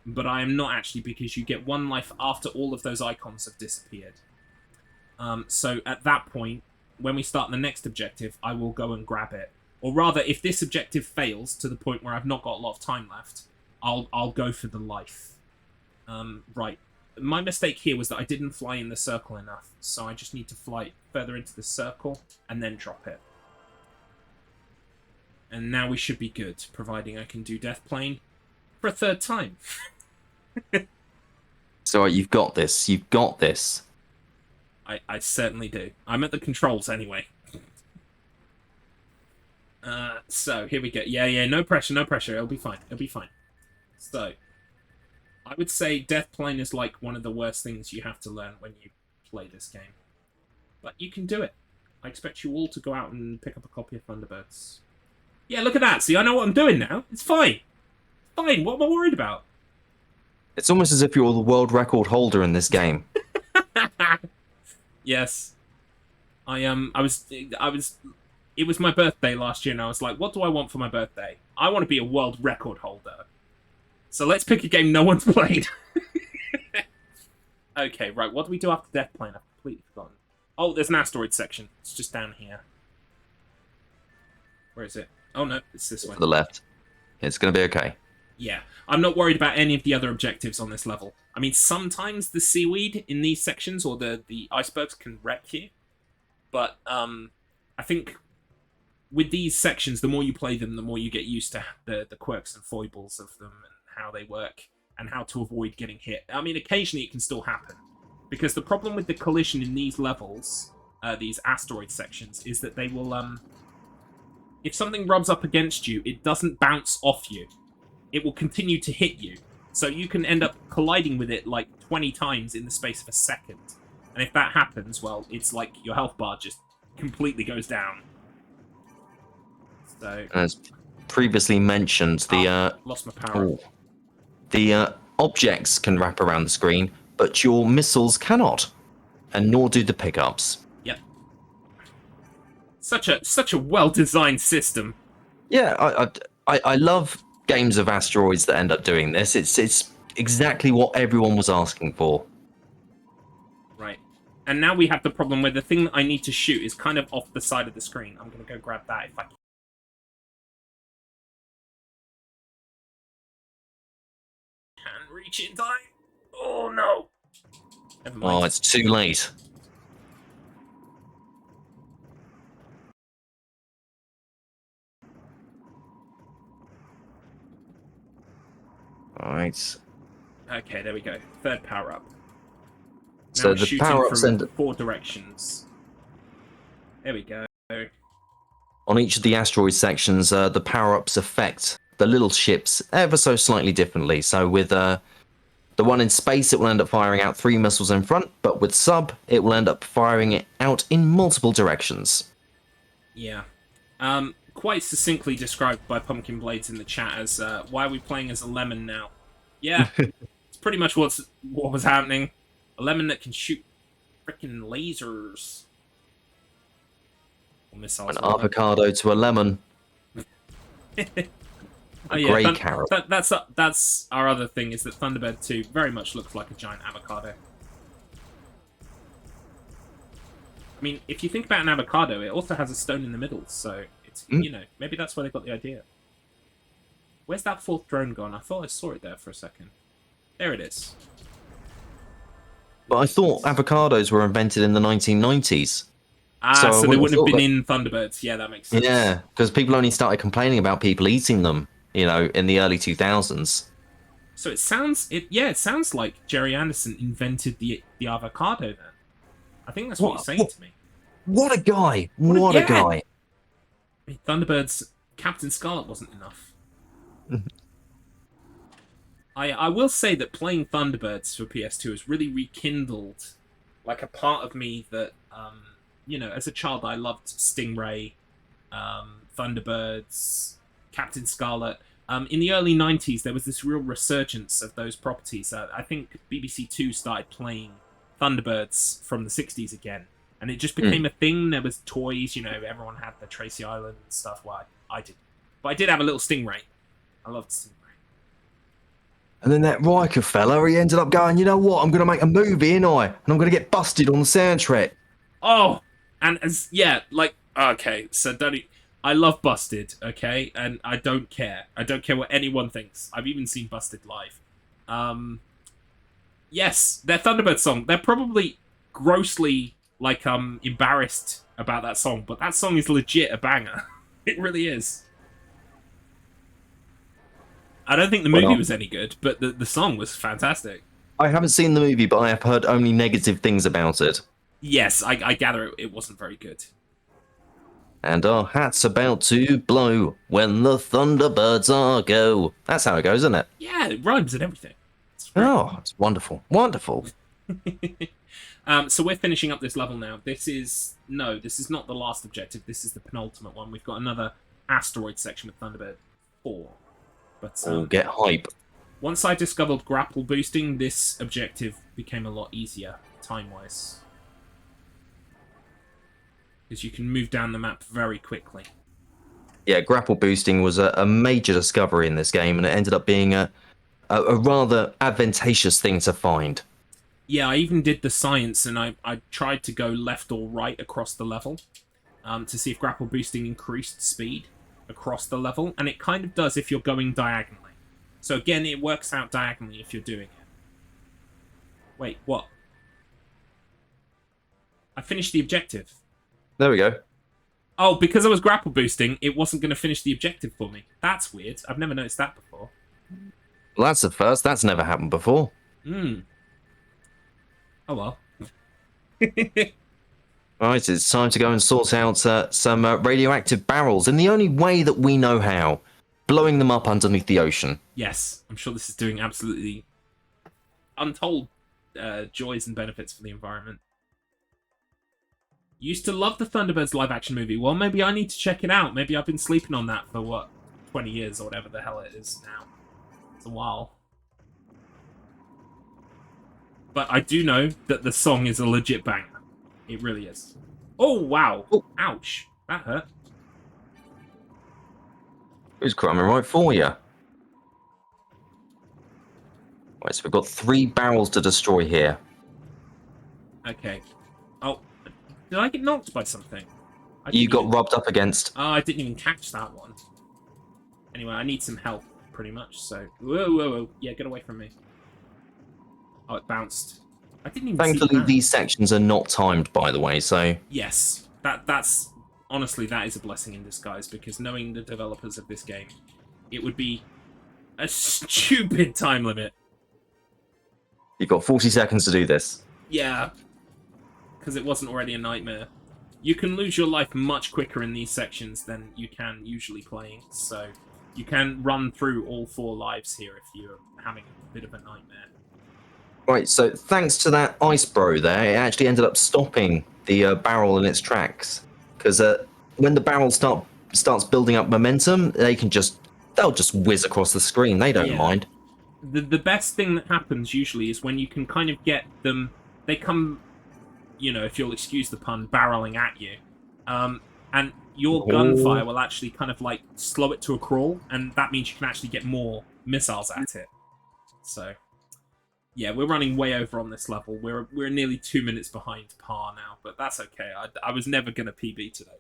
But I am not actually, because you get 1 life after all of those icons have disappeared. So at that point, when we start the next objective, I will go and grab it. Or rather, if this objective fails to the point where I've not got a lot of time left, I'll go for the life. Right. My mistake here was that I didn't fly in the circle enough, so I just need to fly further into the circle and then drop it. And now we should be good, providing I can do Death Plane for a 3rd time. So you've got this. You've got this. I certainly do. I'm at the controls anyway. So, here we go. Yeah, no pressure, no pressure. It'll be fine. It'll be fine. So, I would say Death Plane is like one of the worst things you have to learn when you play this game. But you can do it. I expect you all to go out and pick up a copy of Thunderbirds. Yeah, look at that. See, I know what I'm doing now. It's fine. Fine. What am I worried about? It's almost as if you're the world record holder in this game. Yes. It was my birthday last year, and I was like, what do I want for my birthday? I want to be a world record holder. So let's pick a game no one's played. Okay, right, what do we do after Death Plane? I've completely forgotten. Oh, there's an asteroid section. It's just down here. Where is it? Oh, no, it's this way. To the left. It's going to be okay. Yeah, I'm not worried about any of the other objectives on this level. I mean, sometimes the seaweed in these sections, or the icebergs, can wreck you. But I think with these sections, the more you play them, the more you get used to the quirks and foibles of them and how they work and how to avoid getting hit. I mean, occasionally it can still happen Because the problem with the collision in these levels, these asteroid sections, is that they will, if something rubs up against you, it doesn't bounce off you. It will continue to hit you. So you can end up colliding with it like 20 times in the space of a second. And if that happens, well, it's like your health bar just completely goes down. So, as previously mentioned, the lost my power. the objects can wrap around the screen, but your missiles cannot, and nor do the pickups. Yep. Such a well-designed system. Yeah, I love games of asteroids that end up doing this. It's exactly what everyone was asking for. Right. And now we have the problem where the thing that I need to shoot is kind of off the side of the screen. I'm going to go grab that if I can. Can't reach it in time. Oh, no. Never mind. Oh, it's too late. Alright. Okay, there we go. Third power-up. So I'm the shooting power-ups from end 4 directions. There we go. on each of the asteroid sections. The power-ups affect the little ships ever so slightly differently. So with the one in space, it will end up firing out 3 missiles in front, but with sub, it will end up firing it out in multiple directions. Yeah. Quite succinctly described by Pumpkin Blades in the chat as, why are we playing as a lemon now? Yeah, it's pretty much what was happening. A lemon that can shoot freaking lasers. Or missiles. An avocado to a lemon. Oh, yeah, grey carrot. That's our other thing, is that Thunderbird 2 very much looks like a giant avocado. I mean, if you think about an avocado, it also has a stone in the middle, so it's, you know, maybe that's where they got the idea. Where's that 4th drone gone? I thought I saw it there for a second. There it is. But I thought avocados were invented in the 1990s. Ah, so they wouldn't have been in Thunderbirds. Yeah, that makes sense. Yeah, because people only started complaining about people eating them, you know, in the early 2000s. So it sounds like Jerry Anderson invented the avocado then. I think that's what you're saying to me. What a guy! What a guy! I mean, Thunderbirds Captain Scarlet wasn't enough. I will say that playing Thunderbirds for PS2 has really rekindled like a part of me that you know, as a child I loved Stingray, Thunderbirds, Captain Scarlet. In the early 90s there was this real resurgence of those properties. I think BBC Two started playing Thunderbirds from the 60s again, and it just became a thing. There was toys, you know, everyone had the Tracy Island and stuff. Well, I did, but I did have a little Stingray. I loved Stingray. And then that Riker fella, he ended up going, you know what, I'm going to make a movie, ain't I? And I'm going to get busted on the soundtrack. Oh, and like, okay, so I love Busted, okay, and I don't care. I don't care what anyone thinks. I've even seen Busted live. Yes, their Thunderbird song. They're probably grossly like embarrassed about that song, but that song is legit a banger. It really is. I don't think the movie was any good, but the song was fantastic. I haven't seen the movie, but I have heard only negative things about it. Yes, I gather it wasn't very good. And our hat's about to blow when the Thunderbirds are go. That's how it goes, isn't it? Yeah, it rhymes and everything. It's wonderful. Wonderful. So we're finishing up this level now. This is not the last objective. This is the penultimate one. We've got another asteroid section with Thunderbird 4. But get hype. once I discovered grapple boosting, this objective became a lot easier, time-wise. Because you can move down the map very quickly. Yeah, grapple boosting was a major discovery in this game, and it ended up being a rather advantageous thing to find. Yeah, I even did the science, and I tried to go left or right across the level to see if grapple boosting increased speed across the level, and it kind of does if you're going diagonally. So again, it works out diagonally if you're doing it. Wait, what? I finished the objective. There we go. Oh, because I was grapple boosting, it wasn't going to finish the objective for me. That's weird. I've never noticed that before. Well, that's the first. That's never happened before. Oh well. Right, it's time to go and sort out some radioactive barrels in the only way that we know how, blowing them up underneath the ocean. Yes, I'm sure this is doing absolutely untold joys and benefits for the environment. Used to love the Thunderbirds live-action movie. Well, maybe I need to check it out. Maybe I've been sleeping on that for, what, 20 years or whatever the hell it is now. It's a while. But I do know that the song is a legit banger. It really is. Oh, wow. Oh. Ouch. That hurt. Who's coming right for you? Right, so we've got 3 barrels to destroy here. Okay. Oh, did I get knocked by something? You got rubbed up against. Oh, I didn't even catch that one. Anyway, I need some help, pretty much, so... Whoa, whoa, whoa. Yeah, get away from me. Oh, it bounced. I didn't even see Thankfully, that. these sections are not timed, by the way, so... Yes. That's... Honestly, that is a blessing in disguise, because knowing the developers of this game, it would be a stupid time limit. You've got 40 seconds to do this. Yeah. Because it wasn't already a nightmare. You can lose your life much quicker in these sections than you can usually playing, so you can run through all 4 lives here if you're having a bit of a nightmare. Right, so thanks to that ice bro there, it actually ended up stopping the barrel in its tracks. Because when the barrel starts building up momentum, they'll just whiz across the screen. They don't mind. The best thing that happens usually is when you can kind of get them... They come, you know, if you'll excuse the pun, barreling at you. And your gunfire will actually kind of like slow it to a crawl, and that means you can actually get more missiles at it. So... yeah, we're running way over on this level. We're nearly 2 minutes behind par now, but that's okay. I was never going to PB today.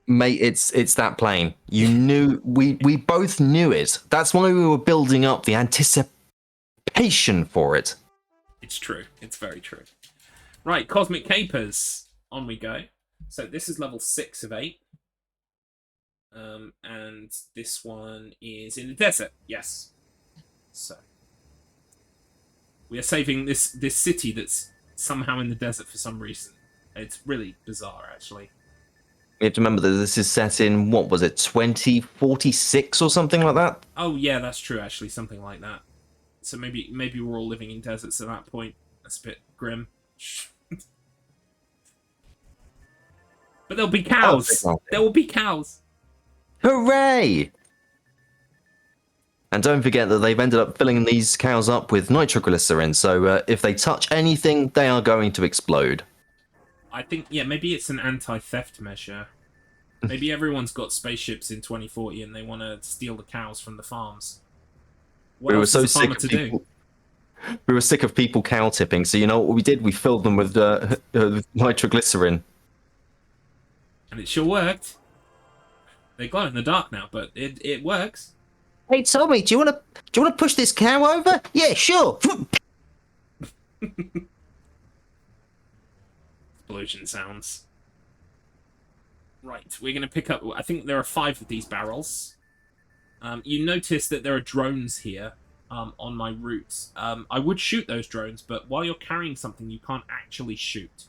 Mate, it's that plain. You knew, we both knew it. That's why we were building up the anticipation for it. It's true. It's very true. Right, Cosmic Capers. On we go. So this is level 6 of 8. And this one is in the desert. Yes. So... we are saving this city that's somehow in the desert for some reason. It's really bizarre, actually. We have to remember that this is set in, what was it, 2046 or something like that? Oh, yeah, that's true, actually, something like that. So maybe we're all living in deserts at that point. That's a bit grim. But there'll be cows! There will be cows! Hooray! And don't forget that they've ended up filling these cows up with nitroglycerin, so if they touch anything, they are going to explode. I think, yeah, maybe it's an anti-theft measure. Maybe everyone's got spaceships in 2040 and they want to steal the cows from the farms. What else is a farmer to do? We were sick of people cow tipping, so you know what we did? We filled them with nitroglycerin. And it sure worked. They glow in the dark now, but it works. Hey Tommy, do you want to push this cow over? Yeah, sure. Explosion sounds. Right, we're going to pick up... I think there are 5 of these barrels. You notice that there are drones here on my route. I would shoot those drones, but while you're carrying something, you can't actually shoot.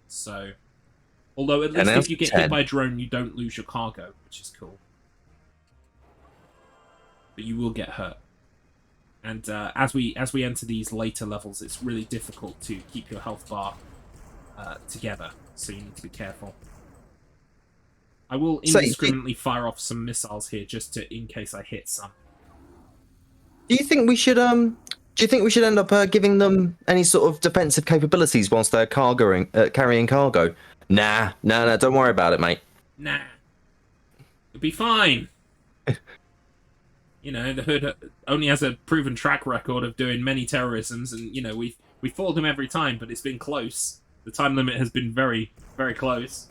So... although at least if you get hit by a drone, you don't lose your cargo, which is cool. But you will get hurt. And as we enter these later levels, it's really difficult to keep your health bar together, so you need to be careful. I will indiscriminately fire off some missiles here, just in case I hit some. Do you think we should end up giving them any sort of defensive capabilities whilst they're carrying cargo? Nah, don't worry about it, mate. Nah. It'll be fine. You know, the Hood only has a proven track record of doing many terrorisms, and, you know, we fought them every time, but it's been close. The time limit has been very, very close.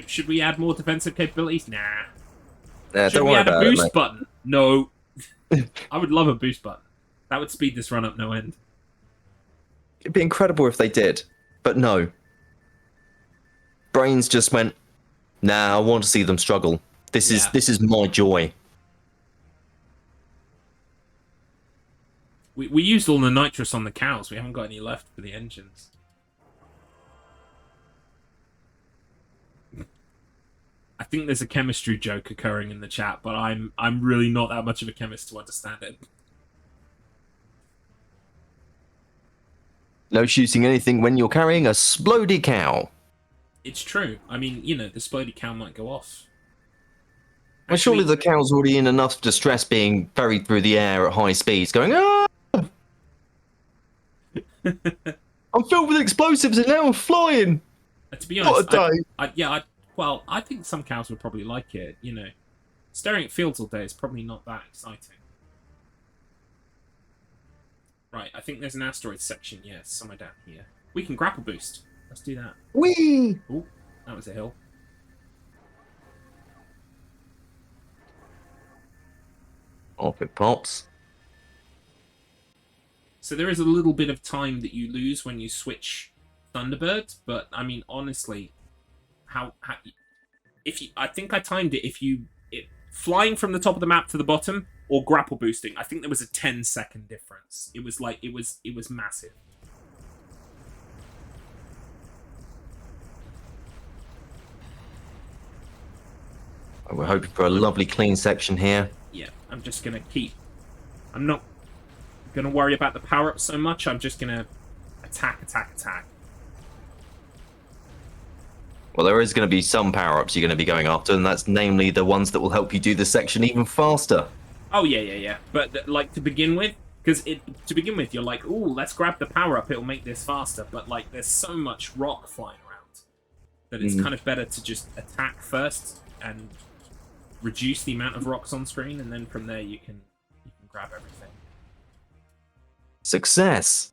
Should we add more defensive capabilities? Nah. Should we add a boost button? No. I would love a boost button. That would speed this run up no end. It'd be incredible if they did, but no. Brains just went, nah, I want to see them struggle. This is my joy. We used all the nitrous on the cows. We haven't got any left for the engines. I think there's a chemistry joke occurring in the chat, but I'm really not that much of a chemist to understand it. No shooting anything when you're carrying a splody cow. It's true. I mean, you know, the splody cow might go off. Well, surely the cow's already in enough distress being ferried through the air at high speeds, going, ah! I'm filled with explosives and now I'm flying! To be honest, What a day! Well, I think some cows would probably like it, you know. Staring at fields all day is probably not that exciting. Right, I think there's an asteroid section, yes, somewhere down here. We can grapple boost. Let's do that. Whee! Oh, that was a hill. Off it pops. So there is a little bit of time that you lose when you switch Thunderbirds, but I mean, honestly, I think I timed it flying from the top of the map to the bottom or grapple boosting. I think there was a 10-second difference. It was massive. We're hoping for a lovely clean section here. Yeah, I'm just gonna I'm not gonna worry about the power-up so much. I'm just gonna attack. Well, there is going to be some power-ups you're going to be going after, and that's namely the ones that will help you do the section even faster. Oh, yeah. But, like, to begin with, you're like, ooh, let's grab the power-up, it'll make this faster. But, like, there's so much rock flying around that it's kind of better to just attack first and reduce the amount of rocks on screen, and then from there you can grab everything. Success!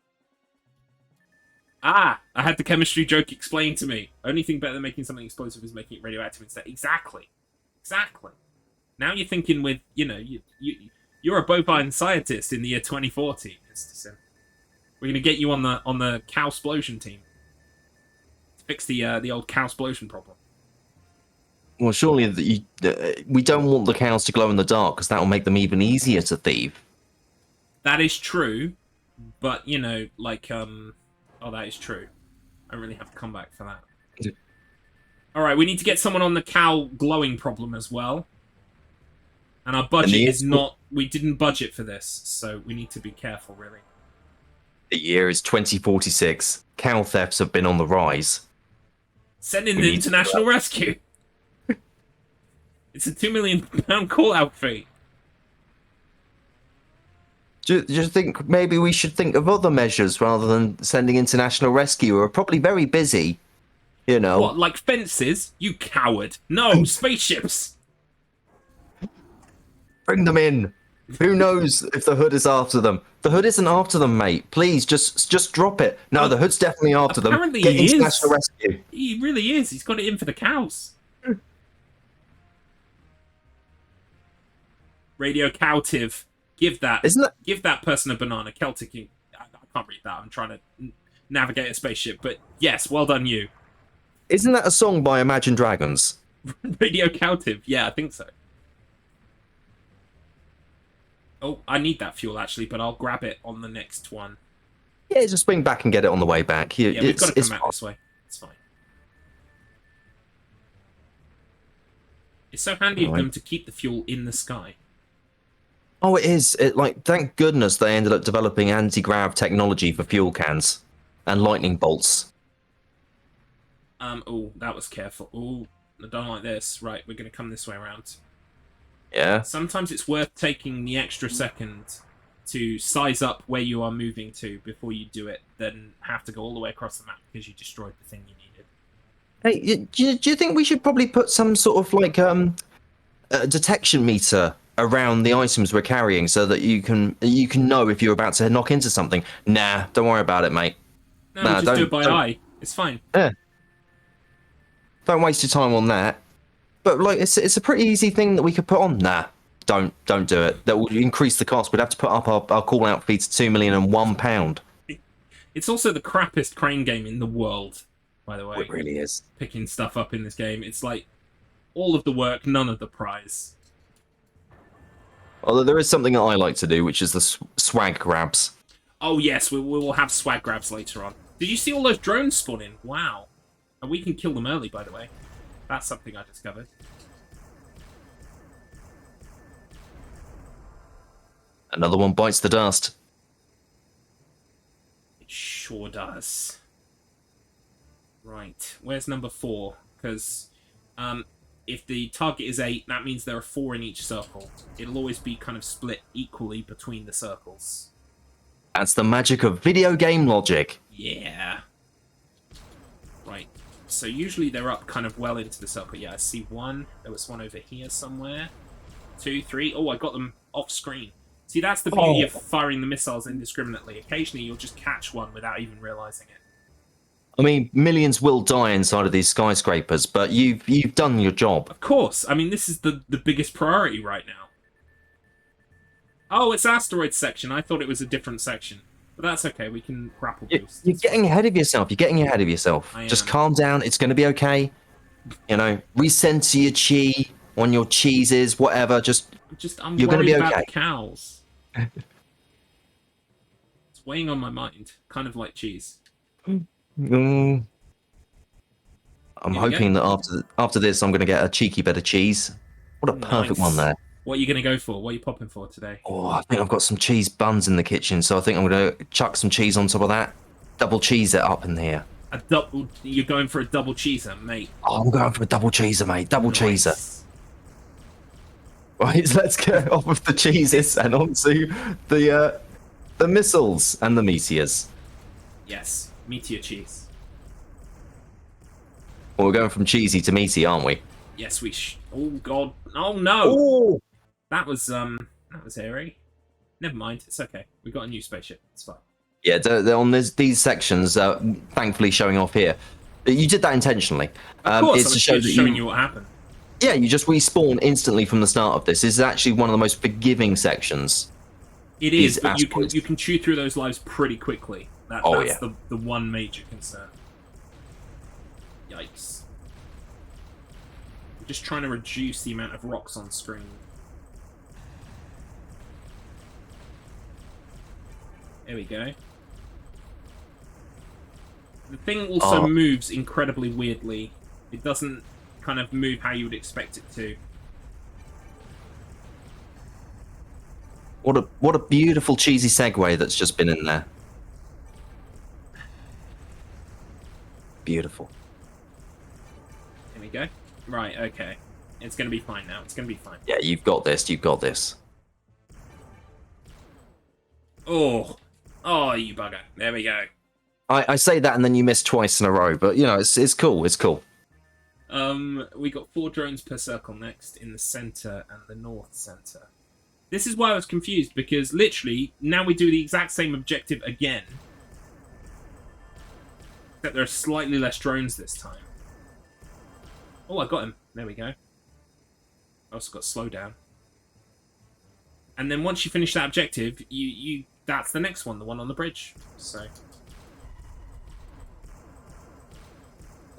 Ah, I had the chemistry joke explained to me. Only thing better than making something explosive is making it radioactive instead. Exactly. Now you're thinking with, you know, you're a bovine scientist in the year 2040, Mr. Sim. We're gonna get you on the cow-splosion team to fix the old cow-splosion problem. Well, surely we don't want the cows to glow in the dark because that will make them even easier to thieve. That is true, but you know, like oh, that is true. I really have a comeback for that. Alright, we need to get someone on the cow glowing problem as well. And our budget is not... We didn't budget for this, so we need to be careful, really. The year is 2046. Cow thefts have been on the rise. Send in the international rescue! It's a £2 million call-out fee. Do you think maybe we should think of other measures rather than sending international rescue? We're probably very busy, you know. What, like fences? You coward. No, spaceships! Bring them in. Who knows if the Hood is after them? The Hood isn't after them, mate. Please, just drop it. No, the Hood's definitely after them. Apparently Get he international is. rescue. He really is. He's got it in for the cows. Radio cowtive. Give that person a banana. Celtic. I can't read that. I'm trying to navigate a spaceship. But yes, well done you. Isn't that a song by Imagine Dragons? Radio cowtive. Yeah, I think so. Oh, I need that fuel actually, but I'll grab it on the next one. Yeah, just swing back and get it on the way back. Yeah, we've got to come out this way. It's fine. It's so handy of them to keep the fuel in the sky. Oh, it is. Thank goodness they ended up developing anti-grav technology for fuel cans and lightning bolts. Oh, that was careful. Oh, I don't like this. Right, we're going to come this way around. Yeah. Sometimes it's worth taking the extra second to size up where you are moving to before you do it, than have to go all the way across the map because you destroyed the thing you needed. Hey, do you think we should probably put some sort of like a detection meter around the items we're carrying so that you can know if you're about to knock into something? Nah, don't worry about it, mate. No, we'll just do it by eye. It's fine. Yeah. Don't waste your time on that. But like, it's a pretty easy thing that we could put on. Nah, don't do it. That will increase the cost. We'd have to put up our call-out fee to £2,001,000. It's also the crappiest crane game in the world, by the way. It really is. Picking stuff up in this game. It's like all of the work, none of the prize. Although there is something that I like to do, which is the swag grabs. Oh yes, we will have swag grabs later on. Did you see all those drones spawn in? Wow. And we can kill them early, by the way. That's something I discovered. Another one bites the dust. It sure does. Right, where's number 4? Because if the target is 8, that means there are 4 in each circle. It'll always be kind of split equally between the circles. That's the magic of video game logic. Yeah. Right, so usually they're up kind of well into the circle. Yeah, I see 1. There was 1 over here somewhere. 2, 3. Oh, I got them off screen. See, that's the beauty of firing the missiles indiscriminately. Occasionally, you'll just catch one without even realizing it. I mean, millions will die inside of these skyscrapers, but you've done your job. Of course. I mean, this is the biggest priority right now. Oh, it's asteroid section. I thought it was a different section. But that's okay. We can grapple boost. You're getting ahead of yourself. You're getting ahead of yourself. Just calm down. It's going to be okay. You know, recenter your chi on your cheeses, whatever. I'm you're going to worried be about okay. the cows. It's weighing on my mind. Kind of like cheese. I'm hoping that after this, I'm going to get a cheeky bit of cheese. What a perfect one there. What are you going to go for? What are you popping for today? Oh, I think I've got some cheese buns in the kitchen, so I think I'm going to chuck some cheese on top of that. Double cheese it up in here. You're going for a double cheeser, mate. Oh, I'm going for a double cheeser, mate. Double cheeser. Right, let's get off of the cheeses and onto the missiles and the meteors. Yes, meteor cheese. Well, we're going from cheesy to meaty, aren't we? Yes, oh god! Oh no! Ooh. That was airy. Never mind. It's okay. We got a new spaceship. It's fine. Yeah, they're on these sections, thankfully showing off here. You did that intentionally. Of course, it's to show that showing you what happened. Yeah, you just respawn instantly from the start of this. This is actually one of the most forgiving sections. It is, but you can chew through those lives pretty quickly. That's the one major concern. Yikes. I'm just trying to reduce the amount of rocks on screen. There we go. The thing also moves incredibly weirdly. It doesn't kind of move how you would expect it to. What a beautiful cheesy segue that's just been in there. Beautiful. There we go. Right, okay. It's going to be fine now. It's going to be fine. Yeah, you've got this. You've got this. Oh, you bugger. There we go. I say that and then you miss twice in a row, but you know, it's cool. It's cool. We got 4 drones per circle next in the center and the north center. This is why I was confused, because literally, now we do the exact same objective again. Except there are slightly less drones this time. Oh, I got him. There we go. I also got slow down. And then once you finish that objective, that's the next one, the one on the bridge. So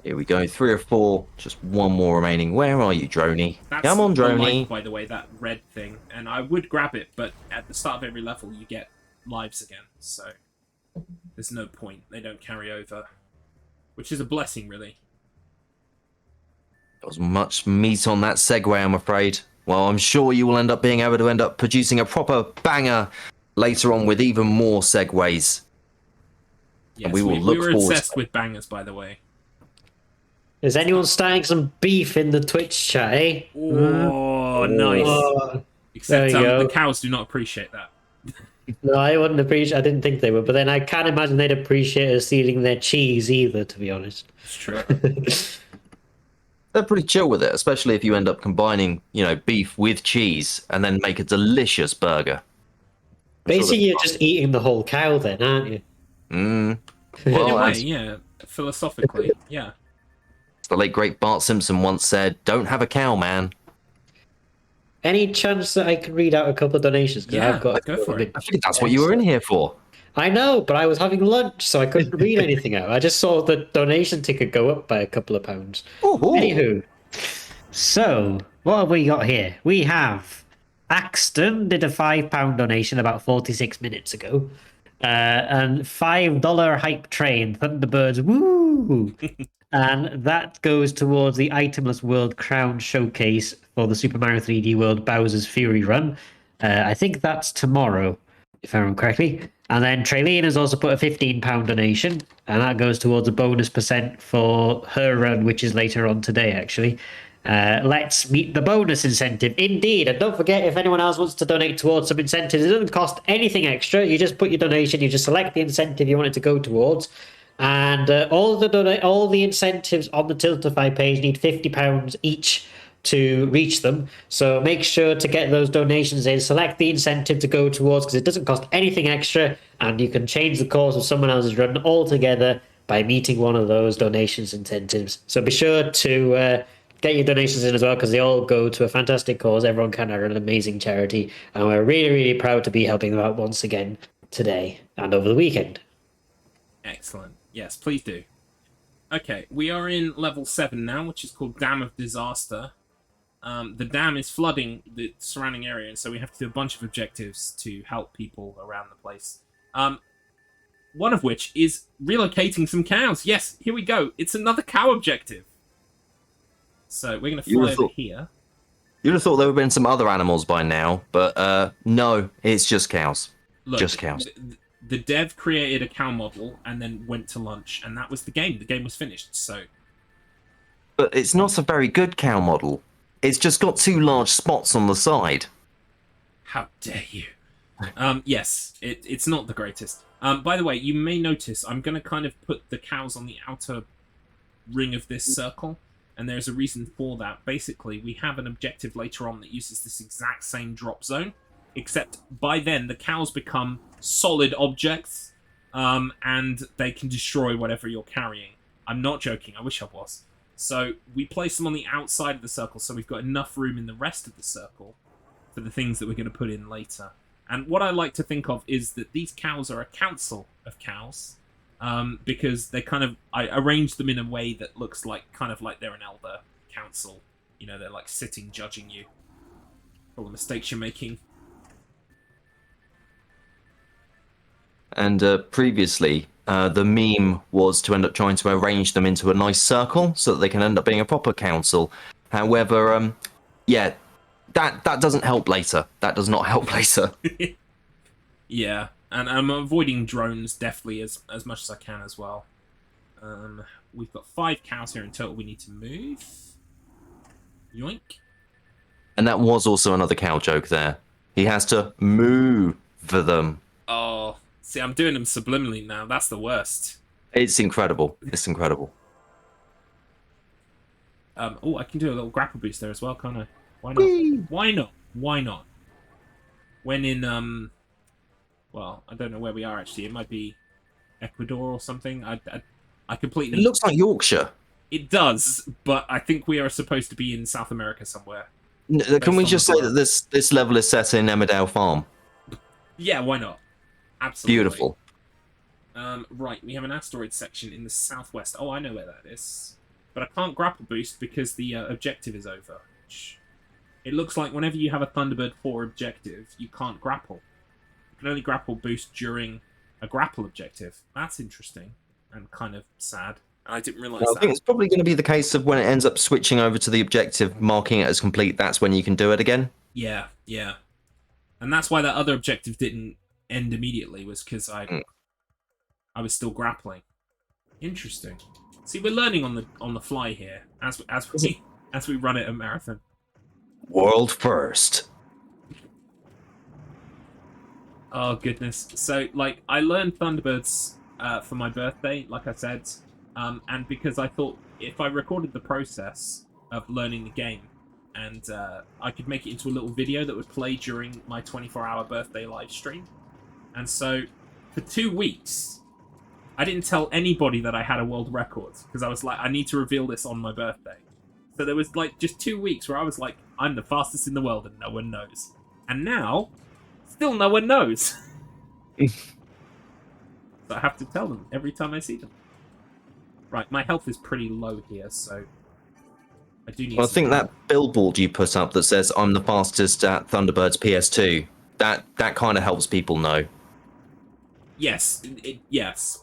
here we go. 3 or 4. Just one more remaining. Where are you, Droney? Come on, the Droney. life, by the way, that red thing. And I would grab it, but at the start of every level, you get lives again. So there's no point. They don't carry over. Which is a blessing, really. There was much meat on that segue, I'm afraid. Well, I'm sure you will end up being able to end up producing a proper banger later on with even more segues. Yes, and we will we were obsessed with bangers, by the way. Is anyone starting some beef in the Twitch chat, eh? Oh, nice. Except the cows do not appreciate that. No, I wouldn't appreciate. I didn't think they would, but then I can't imagine they'd appreciate us stealing their cheese either. To be honest, it's true. They're pretty chill with it, especially if you end up combining, you know, beef with cheese and then make a delicious burger. Basically, you're just eating the whole cow, then, aren't you? Well, in a way, yeah. Philosophically, yeah. The late great Bart Simpson once said, "Don't have a cow, man." Any chance that I can read out a couple of donations? Yeah, I've got go for it. I think that's what you were in here for. I know, but I was having lunch, so I couldn't read anything out. I just saw the donation ticket go up by a couple of pounds. Ooh. Anywho, so what have we got here? We have Axton did a £5 donation about 46 minutes ago. And $5 hype train, Thunderbirds, woo! And that goes towards the Itemless World Crown Showcase for the Super Mario 3D World Bowser's Fury Run. I think that's tomorrow, if I remember correctly. And then Traylene has also put a £15 donation, and that goes towards a bonus percent for her run, which is later on today, actually. Let's meet the bonus incentive. Indeed. And don't forget, if anyone else wants to donate towards some incentives, it doesn't cost anything extra. You just put your donation, you just select the incentive you want it to go towards. And all the incentives on the Tiltify page need £50 each to reach them. So make sure to get those donations in, select the incentive to go towards, because it doesn't cost anything extra, and you can change the course of someone else's run altogether by meeting one of those donations incentives. So be sure to get your donations in as well, because they all go to a fantastic cause. Everyone Can are an amazing charity, and we're really, really proud to be helping them out once again today and over the weekend. Excellent. Yes, please do. Okay, we are in level 7 now, which is called Dam of Disaster. The dam is flooding the surrounding area, and so we have to do a bunch of objectives to help people around the place. One of which is relocating some cows. Yes, here we go. It's another cow objective. So we're going to fly over here. You'd have thought there would have been some other animals by now, but no, it's just cows. Look, just cows. The dev created a cow model and then went to lunch, and that was the game. The game was finished, so... But it's not a very good cow model. It's just got 2 large spots on the side. How dare you? Yes, it's not the greatest. By the way, you may notice I'm going to kind of put the cows on the outer ring of this circle, and there's a reason for that. Basically, we have an objective later on that uses this exact same drop zone, except by then the cows become solid objects, and they can destroy whatever you're carrying. I'm not joking, I wish I was. So we place them on the outside of the circle, so we've got enough room in the rest of the circle for the things that we're going to put in later. And what I like to think of is that these cows are a council of cows, because they I arrange them in a way that looks like they're an elder council. You know, they're like sitting, judging you for all the mistakes you're making. And previously, the meme was to end up trying to arrange them into a nice circle so that they can end up being a proper council. However, yeah, that doesn't help later. That does not help later. Yeah, and I'm avoiding drones deftly as much as I can as well. We've got 5 cows here in total we need to move. Yoink. And that was also another cow joke there. He has to move for them. Oh, see, I'm doing them subliminally now. That's the worst. It's incredible. It's incredible. Oh, I can do a little grapple boost there as well, can't I? Why not? Whee! Why not? Why not? When in, well, I don't know where we are actually. It might be Ecuador or something. I completely... It looks like Yorkshire. It does, but I think we are supposed to be in South America somewhere. Can we just say that this level is set in Emmerdale Farm? Yeah, why not? Absolutely. Beautiful. Right, we have an asteroid section in the southwest. Oh, I know where that is. But I can't grapple boost because the objective is over. It looks like whenever you have a Thunderbird 4 objective, you can't grapple. You can only grapple boost during a grapple objective. That's interesting and kind of sad. I didn't realise that. I think it's probably going to be the case of when it ends up switching over to the objective, marking it as complete, that's when you can do it again. Yeah, yeah. And that's why that other objective didn't end immediately, was because I was still grappling. Interesting. See, we're learning on the fly here as we run it a marathon. World first. Oh goodness! So like, I learned Thunderbirds for my birthday, like I said, and because I thought if I recorded the process of learning the game, and I could make it into a little video that would play during my 24-hour birthday live stream, and so for 2 weeks. I didn't tell anybody that I had a world record because I was like, I need to reveal this on my birthday. So there was like just 2 weeks where I was like, I'm the fastest in the world and no one knows. And now, still no one knows. So I have to tell them every time I see them. Right, my health is pretty low here, so I do need. Well, I think that billboard you put up that says "I'm the fastest at Thunderbirds PS2," that kind of helps people know. Yes, yes.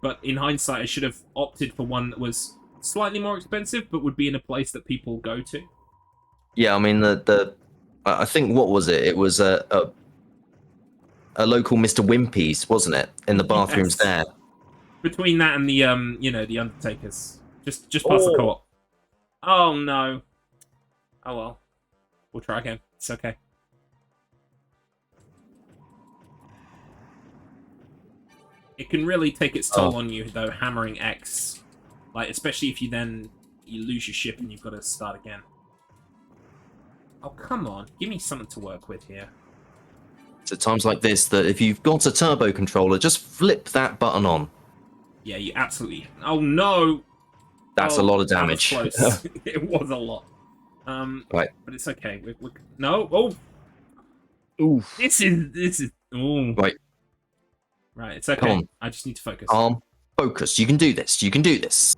But in hindsight, I should have opted for one that was slightly more expensive, but would be in a place that people go to. Yeah, I mean I think what was it? It was a local Mr. Wimpy's, wasn't it? In the bathrooms Yes. there. Between that and the the Undertakers, just past the co-op. Oh no. Oh well. We'll try again. It's okay. It can really take its toll on you though, hammering X. Like, especially if you lose your ship and you've got to start again. Oh, come on. Give me something to work with here. It's at times like this that if you've got a turbo controller, just flip that button on. Yeah, you absolutely... Oh, no! That's a lot of damage. That was close. It was a lot. Right. But it's okay. No! Oh! Oof. This is... Oh. Right. Right, it's okay. Come on. I just need to focus. Focus. You can do this. You can do this.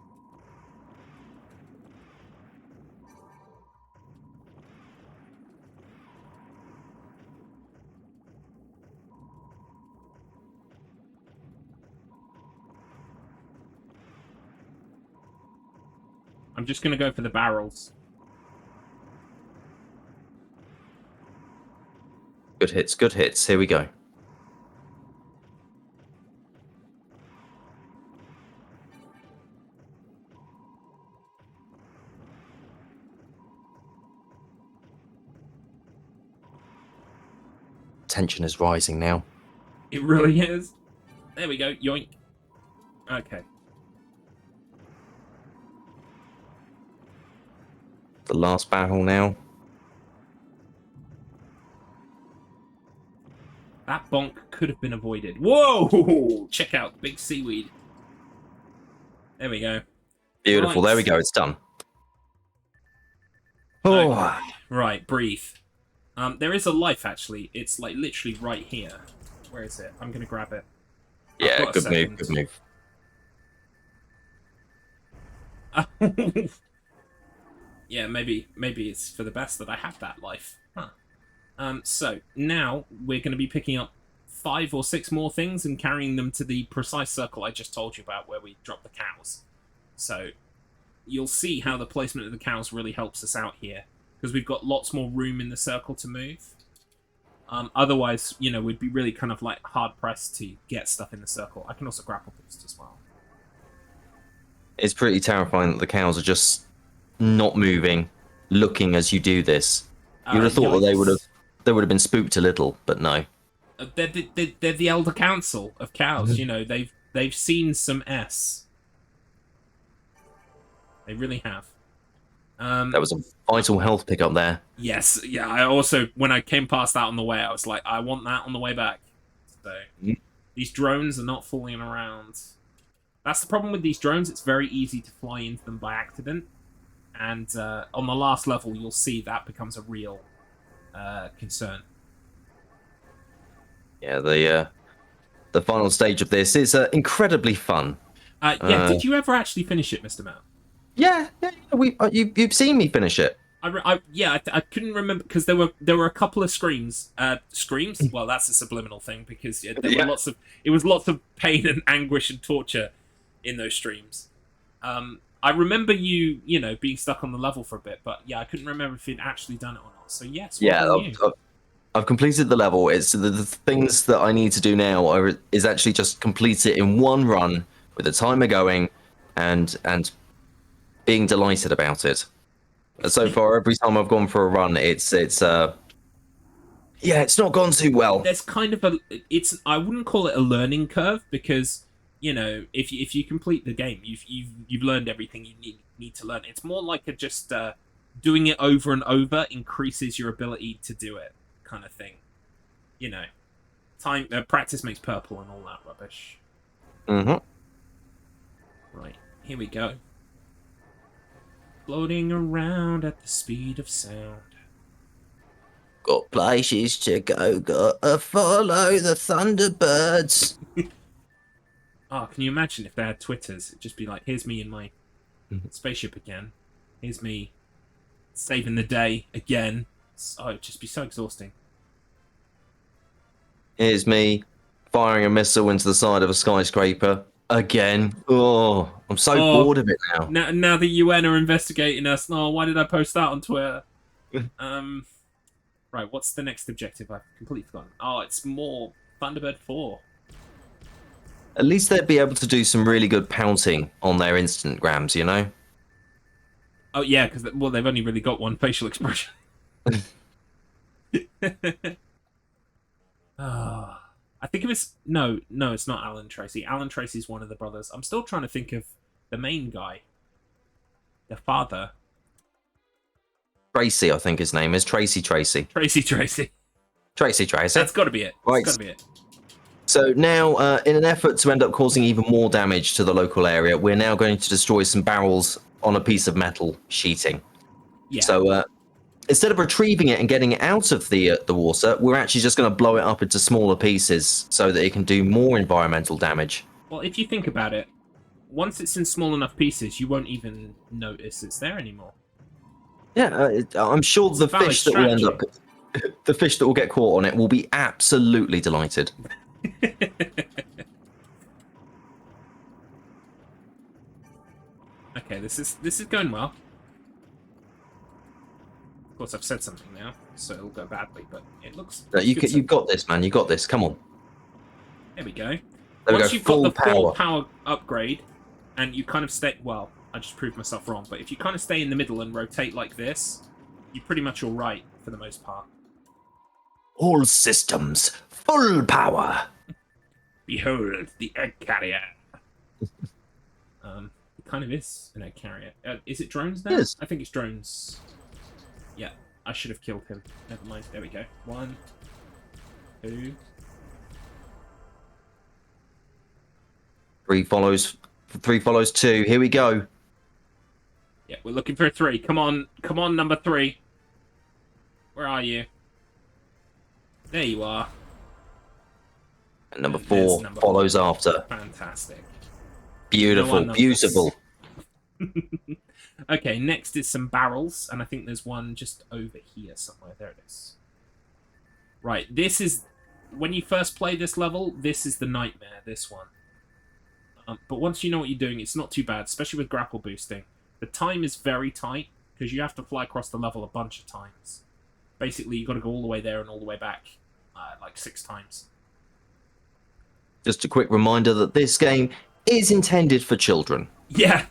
I'm just going to go for the barrels. Good hits, good hits. Here we go. Tension is rising now. It really is. There we go. Yoink. Okay. The last battle now. That bonk could have been avoided. Whoa! Check out big seaweed. There we go. Beautiful. Right. There we go. It's done. Oh. Okay. Right, breathe. There is a life, actually. It's, like, literally right here. Where is it? I'm going to grab it. Yeah, good move, good move. Yeah, maybe it's for the best that I have that life. Huh. So, now we're going to be picking up 5 or 6 more things and carrying them to the precise circle I just told you about where we drop the cows. So, you'll see how the placement of the cows really helps us out here, because we've got lots more room in the circle to move. Otherwise, you know, we'd be really kind of like hard-pressed to get stuff in the circle. I can also grapple boost as well. It's pretty terrifying that the cows are just not moving, looking as you do this. You would have thought that they would have been spooked a little, but no. They're the elder council of cows. You know, they've seen some S. They really have. That was a vital health pickup there. Yes, yeah. I also, when I came past that on the way, I was like, I want that on the way back. So these drones are not fooling around. That's the problem with these drones. It's very easy to fly into them by accident. And on the last level, you'll see that becomes a real concern. Yeah, the final stage of this is incredibly fun. Yeah, did you ever actually finish it, Mr. Matt? Yeah. You've seen me finish it. I couldn't remember because there were a couple of screams. Screams? Well, that's a subliminal thing because there were lots of pain and anguish and torture in those streams. I remember you being stuck on the level for a bit, but yeah, I couldn't remember if you'd actually done it or not. So yes, I've completed the level. It's the things that I need to do now is actually just complete it in one run with the timer going, and being delighted about it. So far, every time I've gone for a run, it's not gone too well. There's kind of I wouldn't call it a learning curve because if you complete the game, you've learned everything you need to learn. It's more like just doing it over and over increases your ability to do it, kind of thing. Practice makes purple and all that rubbish. Right, here we go. Floating around at the speed of sound. Got places to go, gotta follow the Thunderbirds. Oh, can you imagine if they had Twitters? It'd just be like, here's me in my spaceship again. Here's me saving the day again. Oh, it'd just be so exhausting. Here's me firing a missile into the side of a skyscraper again. Oh, I'm so bored of it now. Now the UN are investigating us. Oh, why did I post that on Twitter? Right, what's the next objective? I've completely forgotten. Oh, it's more Thunderbird 4. At least they'd be able to do some really good pouncing on their Instagrams, you know? Oh, yeah, because, well, they've only really got one facial expression. Oh, I think it was... No, it's not Alan Tracy. Alan Tracy's one of the brothers. I'm still trying to think of the main guy. The father. Tracy, I think his name is. Tracy. Tracy. Tracy. That's got to be it. Right. That's got to be it. So now, in an effort to end up causing even more damage to the local area, we're now going to destroy some barrels on a piece of metal sheeting. Yeah. So instead of retrieving it and getting it out of the water, we're actually just going to blow it up into smaller pieces so that it can do more environmental damage. Well, if you think about it, once it's in small enough pieces, you won't even notice it's there anymore. Yeah, I'm sure the valid fish that will end up, the fish that will get caught on it will be absolutely delighted. Okay, this is going well. Of course, I've said something now, so it'll go badly, but it looks... You've got this, man. You got this. Come on. There we go. There Once we go. you've got the Full full power upgrade, and you kind of stay... Well, I just proved myself wrong, but if you kind of stay in the middle and rotate like this, you're pretty much all right for the most part. All systems, full power. Behold, the egg carrier. It kind of is an egg carrier. Is it drones now? Yes. I think it's drones. Yeah, I should have killed him. Never mind. There we go. 1, 2. 3 follows 2. Here we go. Yeah, we're looking for a 3. Come on, number 3. Where are you? There you are. And number There's 4 number follows 4. after. Fantastic. Beautiful, No beautiful. Okay, next is some barrels, and I think there's one just over here somewhere. There it is. Right, this is... When you first play this level, this is the nightmare, this one. But once you know what you're doing, it's not too bad, especially with grapple boosting. The time is very tight, because you have to fly across the level a bunch of times. Basically, you've got to go all the way there and all the way back, like 6 times. Just a quick reminder that this game is intended for children. Yeah.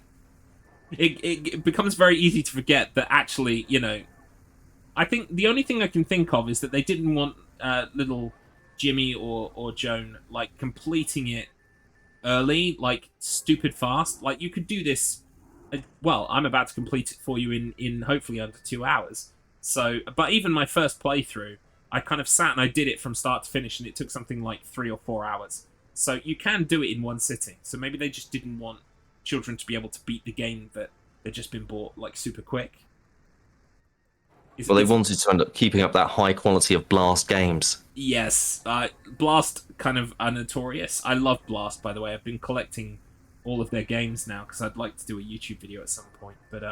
It becomes very easy to forget that actually, you know... I think the only thing I can think of is that they didn't want little Jimmy or Joan, like, completing it early, like, stupid fast. Like, you could do this... Well, I'm about to complete it for you in hopefully under 2 hours. So, but even my first playthrough, I kind of sat and I did it from start to finish, and it took something like 3 or 4 hours. So you can do it in one sitting. So maybe they just didn't want children to be able to beat the game that they'd just been bought, like, super quick. Well, they wanted to end up keeping up that high quality of Blast games. Yes. Blast kind of are notorious. I love Blast, by the way. I've been collecting all of their games now because I'd like to do a YouTube video at some point. But,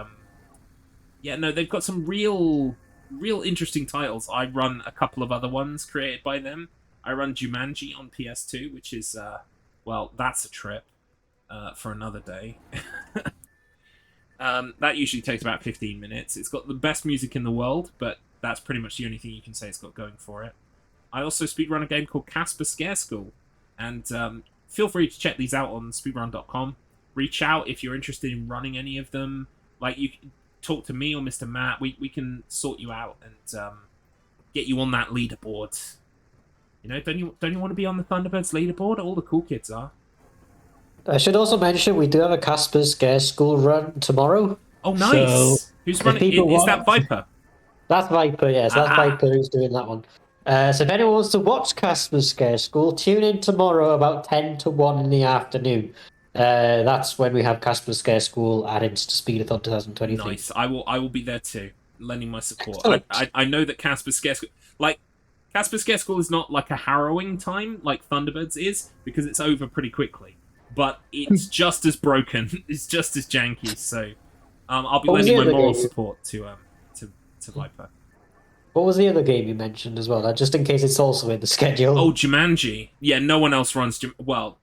yeah, no, they've got some real interesting titles. I run a couple of other ones created by them. I run Jumanji on PS2, which is, well, that's a trip for another day. That usually takes about 15 minutes. It's got the best music in the world, but that's pretty much the only thing you can say it's got going for it. I also speedrun a game called Casper Scare School, and feel free to check these out on speedrun.com. Reach out if you're interested in running any of them. Like, you can talk to me or Mr. Matt. We can sort you out and get you on that leaderboard. You know, don't you want to be on the Thunderbirds leaderboard? All the cool kids are. I should also mention we do have a Casper Scare School run tomorrow. Oh, nice! So who's running? Is that Viper? That's Viper, yes. That's Viper who's doing that one. So if anyone wants to watch Casper Scare School, tune in tomorrow about 10 to 1 in the afternoon. That's when we have Casper Scare School at InstaSpeedathon 2023. Nice. I will be there too, lending my support. Excellent. I know that Casper Scare School... Like, Casper Scare School is not like a harrowing time like Thunderbirds is, because it's over pretty quickly. But it's just as broken. It's just as janky. So I'll be lending my moral support to Viper. What was the other game you mentioned as well? Just in case it's also in the schedule. Oh, Jumanji. Yeah, no one else runs... Well,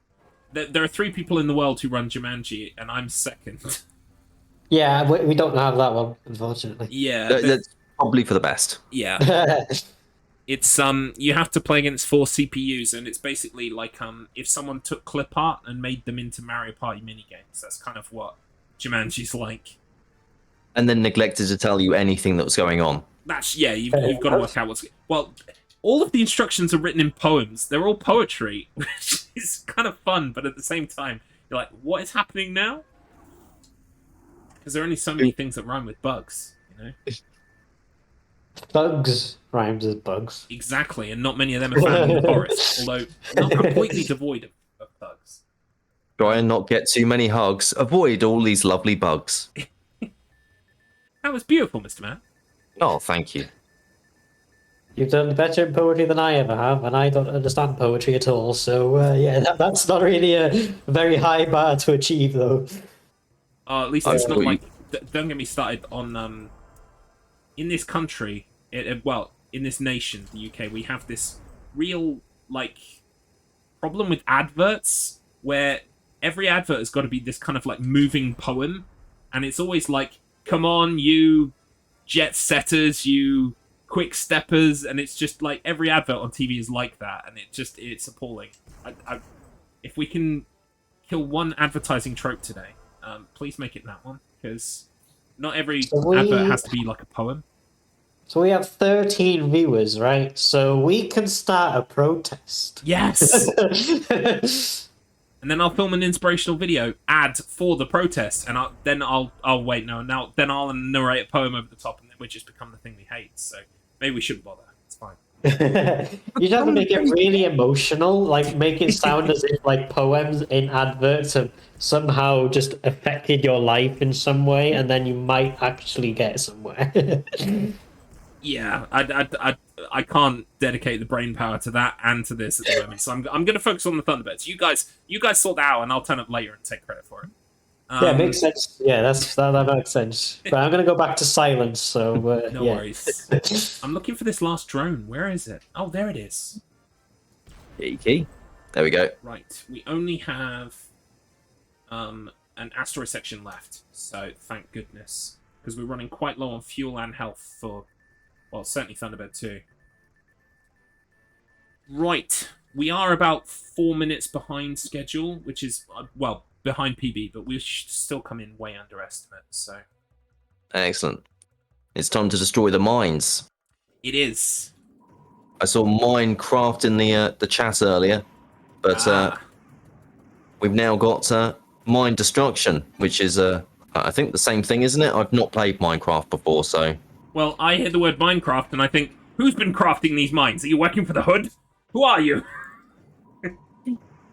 there are 3 people in the world who run Jumanji, and I'm second. Yeah, we don't have that one, unfortunately. Yeah. Probably for the best. Yeah. It's you have to play against 4 CPUs, and it's basically like if someone took clip art and made them into Mario Party minigames. That's kind of what Jumanji's like. And then neglected to tell you anything that was going on. That's you've got to work out what's all of the instructions are written in poems. They're all poetry, which is kind of fun, but at the same time, you're like, what is happening now? Because there are only so many things that rhyme with bugs, you know? Bugs rhymes with bugs. Exactly, and not many of them are found in the forest, although not completely devoid of bugs. Try and not get too many hugs. Avoid all these lovely bugs. That was beautiful, Mr. Man. Oh, thank you. You've done better in poetry than I ever have, and I don't understand poetry at all. So that's not really a very high bar to achieve, though. At least it's not like. Don't get me started on. In this country, in this nation, the UK, we have this real problem with adverts where every advert has got to be this kind of moving poem, and it's always like, "Come on, you jet setters, you quick steppers," and it's just like every advert on TV is like that, and it's appalling. If we can kill one advertising trope today, please make it that one, because not every advert has to be like a poem. So we have 13 viewers, right? So we can start a protest. Yes. And then I'll film an inspirational video ad for the protest, and I'll wait. No, now then I'll narrate a poem over the top, and then we just become the thing we hate. So maybe we shouldn't bother. It's fine. You'd have to make it really emotional, make it sound as if poems in adverts have somehow just affected your life in some way, and then you might actually get somewhere. Yeah, I can't dedicate the brain power to that and to this at the moment, so I'm going to focus on the Thunderbirds. You guys sort that out, and I'll turn up later and take credit for it. Yeah, it makes sense. Yeah, that makes sense. But I'm going to go back to silence. So no worries. I'm looking for this last drone. Where is it? Oh, there it is. Key. There we go. Right, we only have an asteroid section left, so thank goodness, because we're running quite low on fuel and health for. Well, certainly Thunderbird 2. Right. We are about 4 minutes behind schedule, which is, behind PB, but we should still come in way under estimate, so... Excellent. It's time to destroy the mines. It is. I saw Minecraft in the chat earlier, but we've now got mine destruction, which is, I think, the same thing, isn't it? I've not played Minecraft before, so... Well, I hear the word Minecraft, and I think, who's been crafting these mines? Are you working for the Hood? Who are you?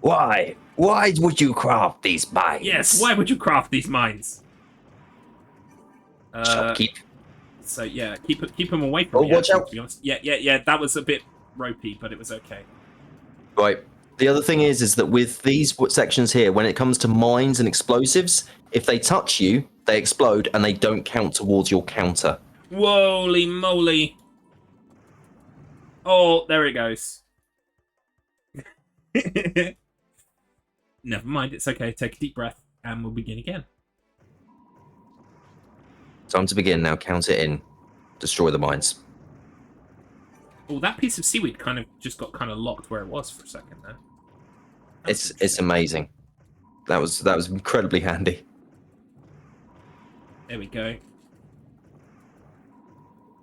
Why? Why would you craft these mines? Yes, why would you craft these mines? Shopkeep. So, yeah, keep them away from me, watch out. to be honest. Yeah, that was a bit ropey, but it was okay. Right. The other thing is that with these sections here, when it comes to mines and explosives, if they touch you, they explode, and they don't count towards your counter. Holy moly. Oh, there it goes. Never mind, it's okay. Take a deep breath, and we'll begin again. Time to begin now. Count it in. Destroy the mines. Oh, that piece of seaweed just got locked where it was for a second there. It's amazing. That was incredibly handy. There we go.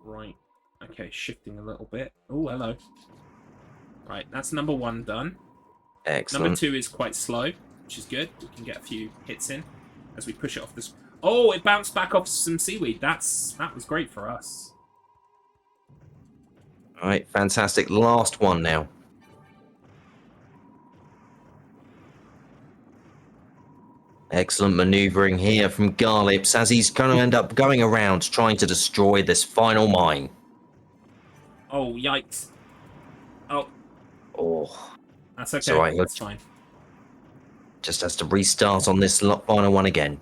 Right. Okay, shifting a little bit. Oh, hello. Right, that's number 1 done. Excellent. Number 2 is quite slow, which is good. We can get a few hits in as we push it off this. Oh, it bounced back off some seaweed. That was great for us. All right, fantastic. Last one now. Excellent maneuvering here from Garlips as he's going to end up going around trying to destroy this final mine. Oh, yikes. Oh. That's okay. All right, That's fine. Just has to restart on this final one again.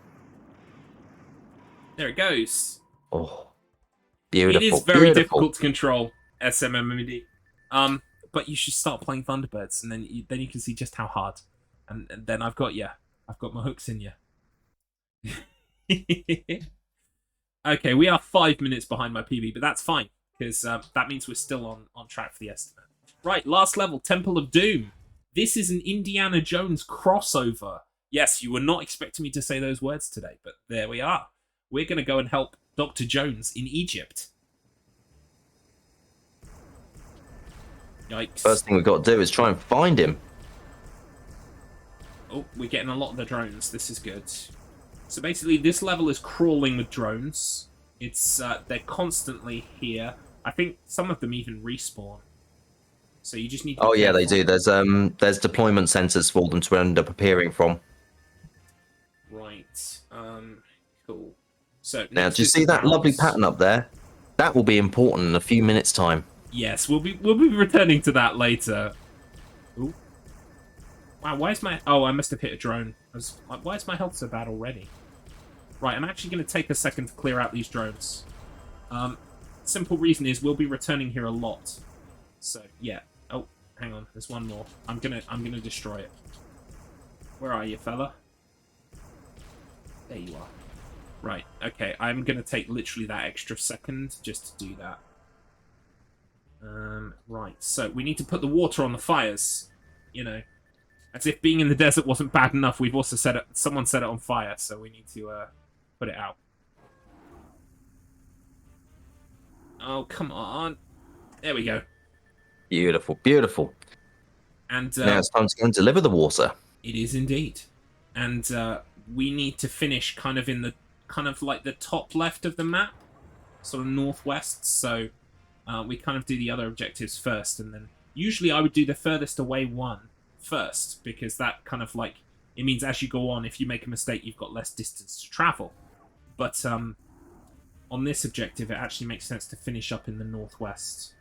There it goes. Oh. Beautiful. It is very difficult to control SMMD. But you should start playing Thunderbirds, and then you can see just how hard. And then I've got my hooks in you. Okay, we are 5 minutes behind my PB, but that's fine, because that means we're still on track for the estimate. Right, last level, Temple of Doom. This is an Indiana Jones crossover. Yes, you were not expecting me to say those words today, but there we are. We're going to go and help Dr. Jones in Egypt. Yikes. First thing we've got to do is try and find him. Oh, we're getting a lot of the drones. This is good. So basically, this level is crawling with drones. It's they're constantly here. I think some of them even respawn. So you just need to be Oh yeah, they careful. do. There's deployment centers for them to end up appearing from. Right. Cool. So Now, next do you is see the that lovely barrels. pattern up there? That will be important in a few minutes' time. Yes, we'll be returning to that later. Ooh. Wow, why is my... Oh, I must have hit a drone. Why is my health so bad already? Right, I'm actually going to take a second to clear out these drones. Simple reason is we'll be returning here a lot. So, yeah. Oh, hang on. There's one more. I'm gonna destroy it. Where are you, fella? There you are. Right, okay. I'm going to take literally that extra second just to do that. Right, so we need to put the water on the fires. You know, as if being in the desert wasn't bad enough, we've also set it. Someone set it on fire, so we need to put it out. Oh, come on! There we go. Beautiful, beautiful. And Now it's time to go and deliver the water. it is indeed. And we need to finish kind of in the like the top left of the map, sort of northwest. So we kind of do the other objectives first, and then usually I would do the furthest away one first, because that kind of like, it means as you go on, if you make a mistake, you've got less distance to travel. But on this objective, it actually makes sense to finish up in the northwest.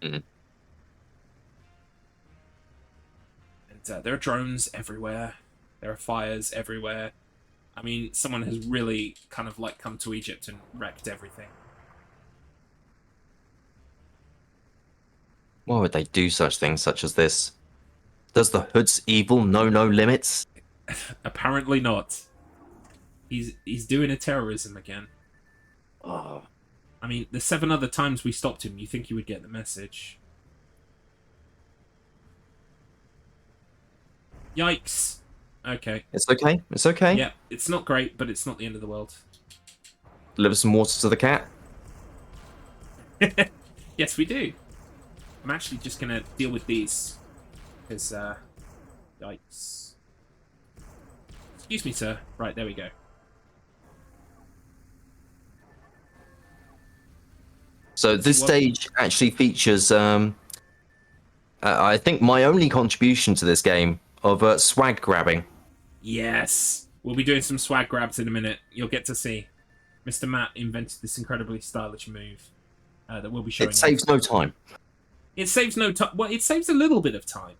Mhm. And there are drones everywhere. There are fires everywhere. I mean, someone has really kind of like come to Egypt and wrecked everything. Why would they do such things such as this? Does the Hood's evil know no limits? Apparently not. He's doing a terrorism again. Oh. I mean, the 7 other times we stopped him, you think he would get the message. Yikes. Okay. It's okay. It's okay. Yeah, it's not great, but it's not the end of the world. Deliver some water to the cat. Yes, we do. I'm actually just going to deal with these. Because, yikes. Excuse me, sir. Right, there we go. So this stage actually features, I think, my only contribution to this game of swag grabbing. Yes. We'll be doing some swag grabs in a minute. You'll get to see. Mr. Matt invented this incredibly stylish move that we'll be showing. It saves no time. It saves no time. Well, it saves a little bit of time,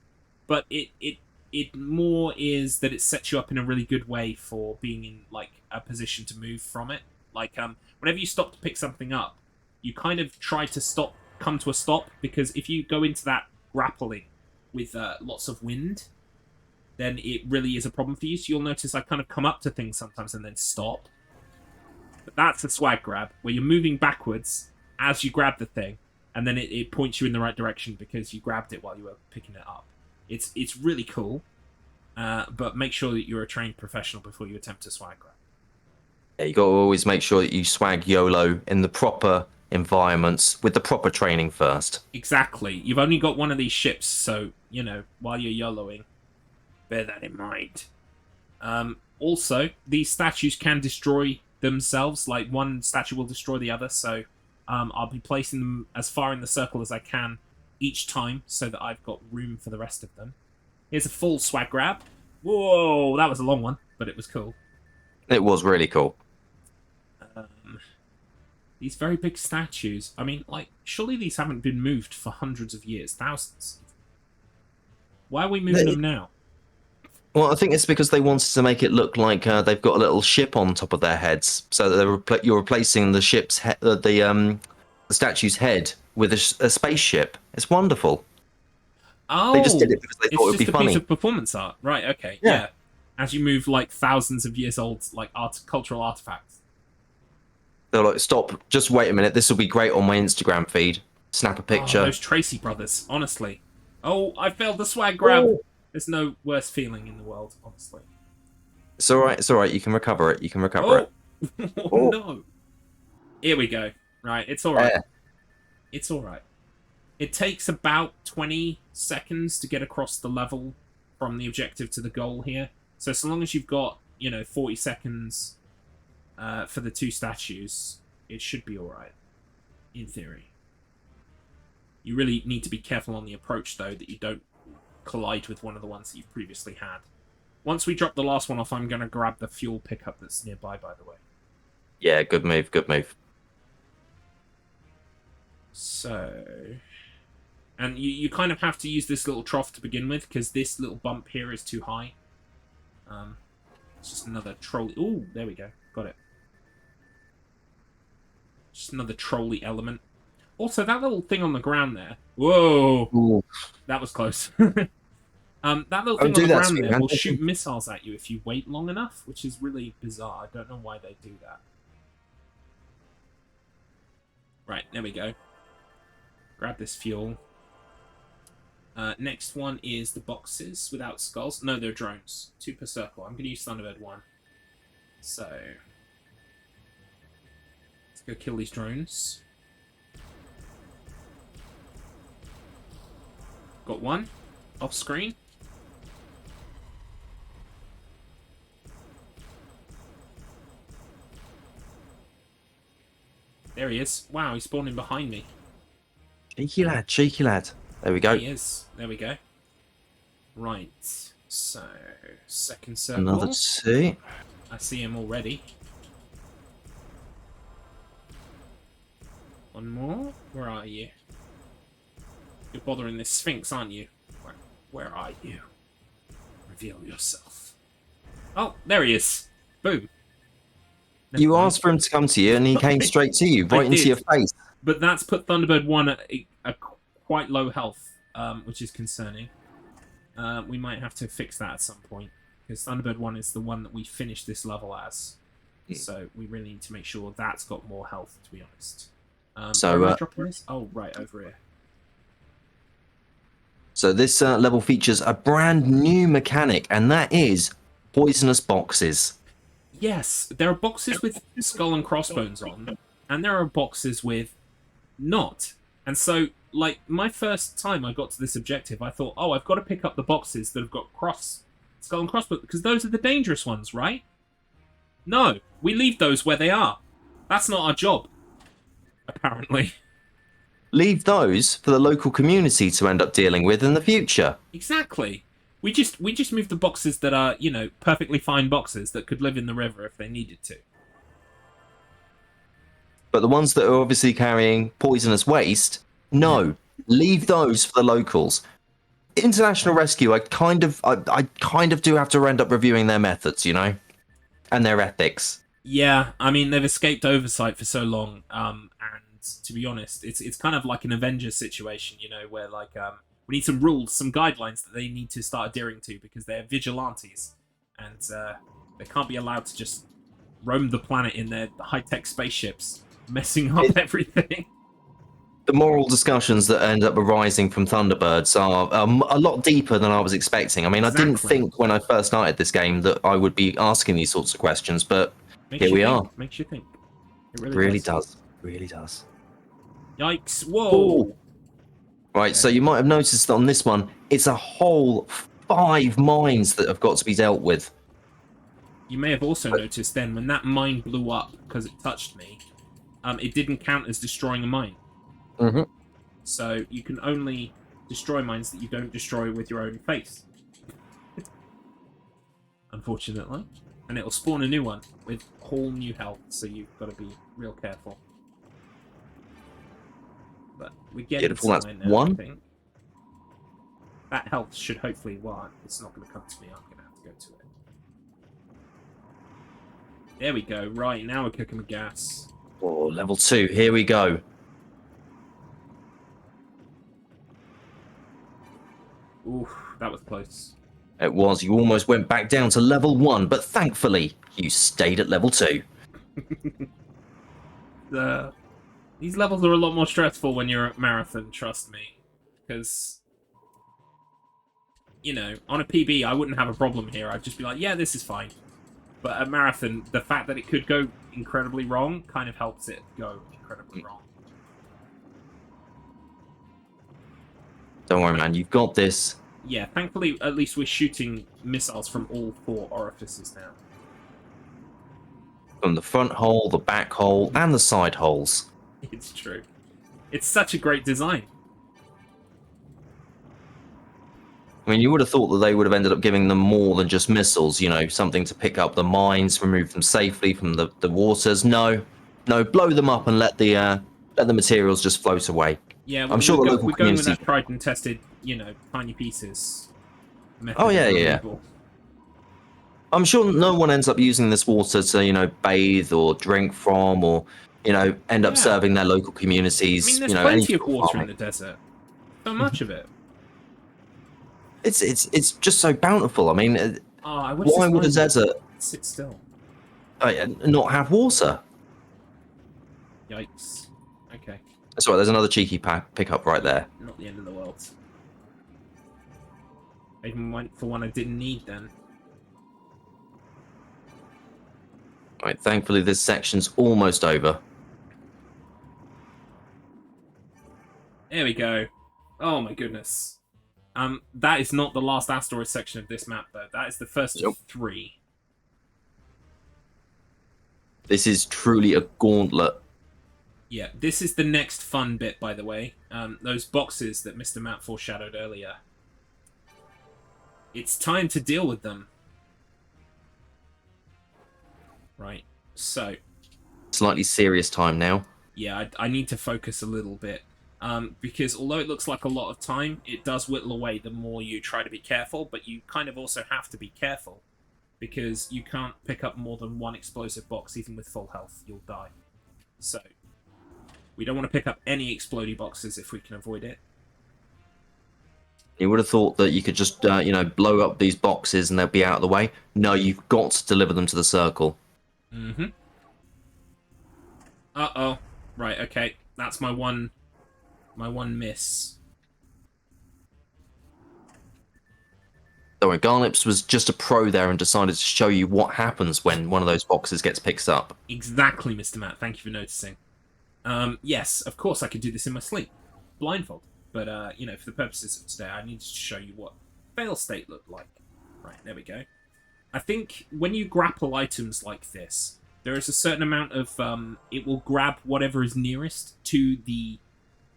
but it more is that it sets you up in a really good way for being in like a position to move from it. Like whenever you stop to pick something up, you kind of try to come to a stop, because if you go into that grappling with lots of wind, then it really is a problem for you. So you'll notice I kind of come up to things sometimes and then stop. But that's a swag grab, where you're moving backwards as you grab the thing, and then it points you in the right direction because you grabbed it while you were picking it up. It's really cool, but make sure that you're a trained professional before you attempt to swag grab. Yeah, you got to always make sure that you swag YOLO in the proper environments with the proper training first. Exactly. You've only got one of these ships, so, you know, while you're YOLOing, bear that in mind. Also, these statues can destroy themselves. Like, one statue will destroy the other, so I'll be placing them as far in the circle as I can each time, so that I've got room for the rest of them. Here's a full swag grab. Whoa, that was a long one, but it was cool. It was really cool. These very big statues. I mean, like, surely these haven't been moved for hundreds of years, thousands. Why are we moving them now? Well, I think it's because they wanted to make it look like they've got a little ship on top of their heads, so that you're replacing the ship's the statue's head with a spaceship. It's wonderful. Oh, they just did it because they thought it would be funny. It's just a piece of performance art, right? Okay, yeah. As you move like thousands of years old, like cultural artifacts. They're like, stop, just wait a minute. This will be great on my Instagram feed. Snap a Oh, picture. those Tracy brothers, honestly. Oh, I failed the swag grab. Oh. There's no worse feeling in the world, honestly. It's all right. It's all right. You can recover it. You can recover it. Oh, no. Here we go. Right, it's all right. It's all right. It takes about 20 seconds to get across the level from the objective to the goal here. So long as you've got, 40 seconds for the 2 statues, it should be all right, in theory. You really need to be careful on the approach, though, that you don't collide with one of the ones that you've previously had. Once we drop the last one off, I'm going to grab the fuel pickup that's nearby, by the way. Yeah, good move. Good move. So... And you kind of have to use this little trough to begin with, because this little bump here is too high. It's just another trolley... Ooh, there we go. Got it. Just another trolley element. Also, that little thing on the ground there... Whoa! Ooh. That was close. That little thing on the ground there will shoot missiles at you if you wait long enough, which is really bizarre. I don't know why they do that. Right, there we go. Grab this fuel. Next one is the boxes without skulls. No, they're drones. 2 per circle. I'm going to use Thunderbird 1. So... let's go kill these drones. Got one. Off screen. There he is. Wow, he's spawning behind me. Cheeky lad, cheeky lad. There we go. He is. There we go. Right. So, second circle. Another 2. I see him already. One more. Where are you? You're bothering this Sphinx, aren't you? Where are you? Reveal yourself. Oh, there he is. Boom. You asked for him to come to you, and he came straight to you, right into your face. But that's put Thunderbird 1 at a quite low health, which is concerning. We might have to fix that at some point, because Thunderbird 1 is the one that we finished this level as. So we really need to make sure that's got more health, to be honest. So, where am I dropping this? Oh, right, over here. So this level features a brand new mechanic, and that is poisonous boxes. Yes, there are boxes with skull and crossbones on, and there are boxes with not. And so, like, my first time I got to this objective, I thought, oh, I've got to pick up the boxes that have got skull and crossbones, because those are the dangerous ones, right? No, we leave those where they are. That's not our job, apparently. Leave those for the local community to end up dealing with in the future. Exactly. We just move the boxes that are, perfectly fine boxes that could live in the river if they needed to. But the ones that are obviously carrying poisonous waste, no. Leave those for the locals. International Rescue, I kind of do have to end up reviewing their methods, and their ethics. Yeah, I mean, they've escaped oversight for so long, and to be honest, it's kind of like an Avengers situation, where we need some rules, some guidelines that they need to start adhering to, because they're vigilantes, and they can't be allowed to just roam the planet in their high-tech spaceships, messing up everything. The moral discussions that end up arising from Thunderbirds are a lot deeper than I was expecting. I mean, Exactly. I didn't think when I first started this game that I would be asking these sorts of questions, but here we are. Makes you think. It Really does. Really does. Yikes! Whoa! Ooh. Right, so you might have noticed that on this one, it's a whole 5 mines that have got to be dealt with. You may have also noticed then, when that mine blew up because it touched me, it didn't count as destroying a mine. Mm-hmm. So you can only destroy mines that you don't destroy with your own face. Unfortunately. And it'll spawn a new one with whole new health, so you've got to be real careful. But we get Beautiful, that's now, 1. I think. That health should hopefully... Well, it's not going to come to me. I'm going to have to go to it. There we go. Right, now we're cooking with gas. Oh, level 2. Here we go. Oof, that was close. It was. You almost went back down to level 1, but thankfully, you stayed at level 2. These levels are a lot more stressful when you're at marathon, trust me. Because, you know, on a PB, I wouldn't have a problem here. I'd just be like, yeah, this is fine. But at marathon, the fact that it could go incredibly wrong kind of helps it go incredibly wrong. Don't worry, man. You've got this. Yeah, thankfully, at least we're shooting missiles from all 4 orifices now. From the front hole, the back hole, and the side holes. It's true. It's such a great design. I mean, you would have thought that they would have ended up giving them more than just missiles, you know, something to pick up the mines, remove them safely from the waters. No, blow them up and let the materials just float away. Yeah, I'm sure the local we're going with community... that tried and tested, you know, tiny pieces. Oh, yeah. I'm sure no one ends up using this water to, you know, bathe or drink from or, you know, end up serving their local communities. I mean, there's you know, plenty of water in the desert. So much of it. It's just so bountiful. I mean, why would a desert sit still? Not have water? Yikes. Okay. That's right. There's another cheeky pickup right there. Not the end of the world. I even went for one I didn't need then. Right. Thankfully, this section's almost over. There we go. Oh my goodness. That is not the last asteroid section of this map, though. That is the first of 3. This is truly a gauntlet. Yeah, this is the next fun bit, by the way. Those boxes that Mr. Map foreshadowed earlier. It's time to deal with them. Right, so... Slightly serious time now. Yeah, I need to focus a little bit. Because although it looks like a lot of time, it does whittle away the more you try to be careful, but you kind of also have to be careful. Because you can't pick up more than 1 explosive box, even with full health. You'll die. So, we don't want to pick up any explodey boxes if we can avoid it. You would have thought that you could just, you know, blow up these boxes and they'll be out of the way. No, you've got to deliver them to the circle. Mm-hmm. Uh-oh. Right, okay. That's my one miss. Don't worry, Garlips was just a pro there and decided to show you what happens when one of those boxes gets picked up. Exactly, Mr. Matt. Thank you for noticing. Yes, of course I could do this in my sleep. Blindfold. But, you know, for the purposes of today, I need to show you what fail state looked like. Right, there we go. I think when you grapple items like this, there is a certain amount of... it will grab whatever is nearest to the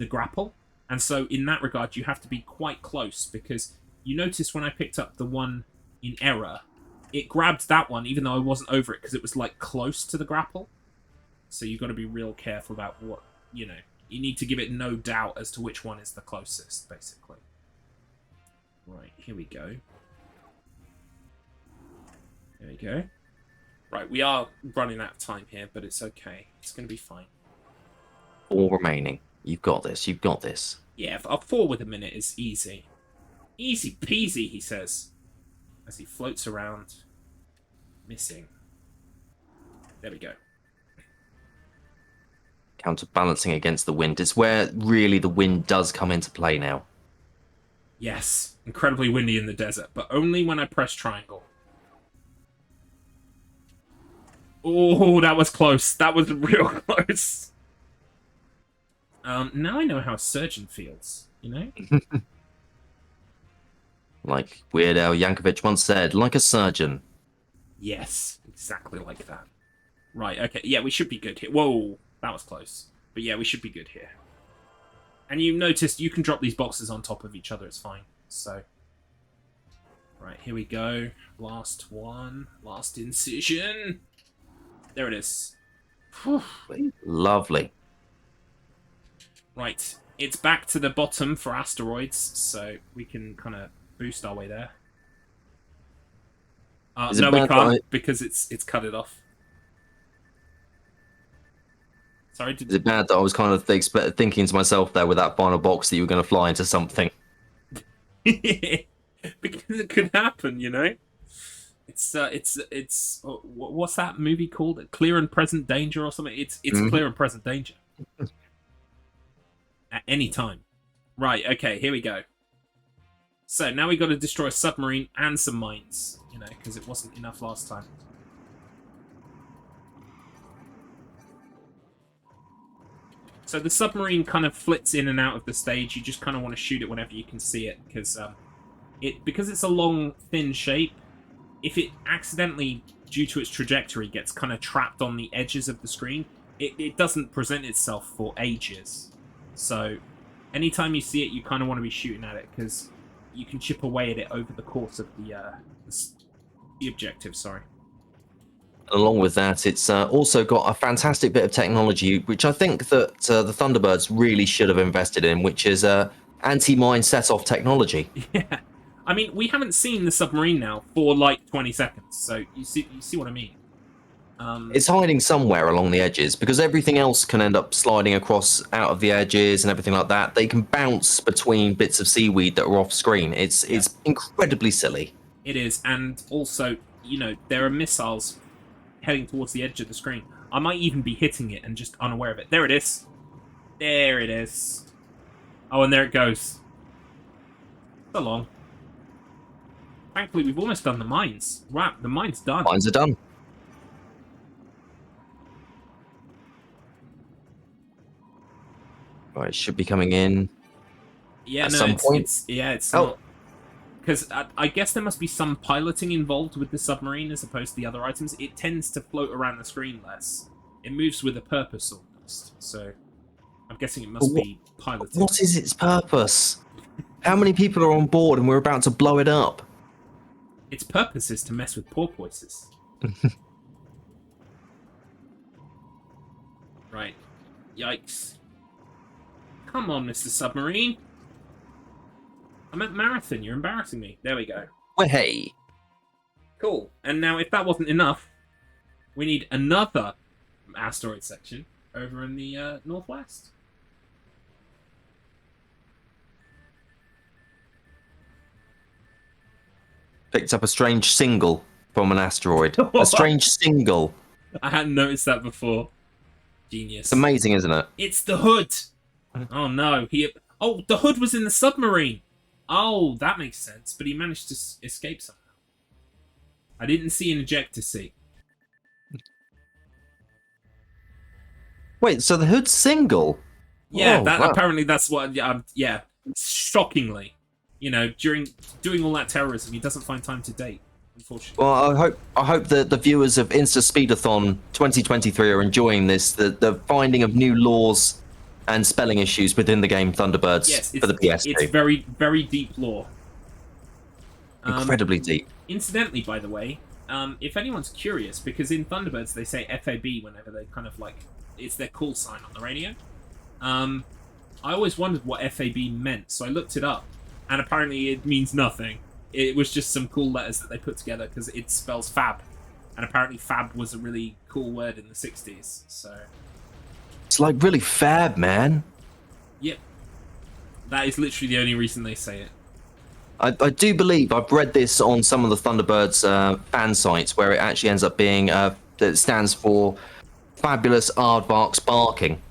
grapple. And so, in that regard, you have to be quite close, because you notice when I picked up the one in error, it grabbed that one, even though I wasn't over it, because it was, like, close to the grapple. So you've got to be real careful about what, you know... You need to give it no doubt as to which one is the closest, basically. Right, here we go. There we go. Right, we are running out of time here, but it's okay. It's going to be fine. 4 remaining. You've got this. You've got this. Yeah, 4 with a minute is easy. Easy peasy, he says. As he floats around, missing. There we go. Counterbalancing against the wind. It's where really the wind does come into play now. Yes, incredibly windy in the desert, but only when I press triangle. Oh, that was close. That was real close. Now I know how a surgeon feels, you know? Like Weird Al Yankovic once said, like a surgeon. Yes, exactly like that. Right, okay, yeah, we should be good here. Whoa, that was close. But yeah, we should be good here. And you noticed you can drop these boxes on top of each other, it's fine. So, right, here we go. Last one, last incision. There it is. Whew. Lovely. Right, it's back to the bottom for asteroids, so we can kind of boost our way there. No, we can't, because it's cut it off. Sorry, Is it bad that I was kind of thinking to myself there with that final box that you were going to fly into something? Because it could happen, you know? What's that movie called? Clear and Present Danger or something? It's clear and present danger. At any time. Right, okay, here we go. So now we got to destroy a submarine and some mines, you know, because it wasn't enough last time. So the submarine kind of flits in and out of the stage. You just kind of want to shoot it whenever you can see it, because it's a long, thin shape. If it accidentally, due to its trajectory, gets kind of trapped on the edges of the screen, it doesn't present itself for ages. So anytime you see it, you kind of want to be shooting at it, because you can chip away at it over the course of the objective. Sorry. Along with that, it's also got a fantastic bit of technology, which I think that the Thunderbirds really should have invested in, which is anti-mine set-off technology. Yeah, I mean, we haven't seen the submarine now for like 20 seconds, so you see what I mean. It's hiding somewhere along the edges, because everything else can end up sliding across out of the edges and everything like that. They can bounce between bits of seaweed that are off screen. It's incredibly silly. It is, and also, you know, there are missiles heading towards the edge of the screen. I might even be hitting it and just unaware of it. There it is. There it is. Oh, and there it goes. So long. Thankfully, we've almost done the mines. Wow, the mine's done. Mines are done. Right, it should be coming in. Yeah, at no, some point. it's not. Because I guess there must be some piloting involved with the submarine as opposed to the other items. It tends to float around the screen less. It moves with a purpose almost. So I'm guessing it must be piloted. What is its purpose? How many people are on board and we're about to blow it up? Its purpose is to mess with porpoises. Right. Yikes. Come on, Mr. Submarine. I'm at marathon. You're embarrassing me. There we go. Well, hey. Cool. And now, if that wasn't enough, we need another asteroid section over in the northwest. Picked up a strange single from an asteroid. A strange single. I hadn't noticed that before. Genius. It's amazing, isn't it? It's the hood. Oh no. Oh, the hood was in the submarine. Oh, that makes sense. But he managed to escape somehow. I didn't see an ejector seat. Wait, so the hood's single? Yeah, Oh, that wow. apparently that's what. Yeah, shockingly, you know, during doing all that terrorism, he doesn't find time to date. Unfortunately. Well, I hope that the viewers of InstaSpeedathon 2023 are enjoying this. The finding of new laws and spelling issues within the game Thunderbirds Yes, for the PS2. it's very, very deep lore. Incredibly deep. Incidentally, by the way, if anyone's curious, because in Thunderbirds they say FAB whenever they kind of like it's their call sign on the radio. I always wondered what FAB meant, so I looked it up, and apparently it means nothing. It was just some cool letters that they put together because it spells fab, and apparently fab was a really cool word in the 60s. So It's like really fab, man. yep, that is literally the only reason they say it. I do believe I've read this on some of the Thunderbirds fan sites where it actually ends up being that it stands for fabulous aardvarks barking.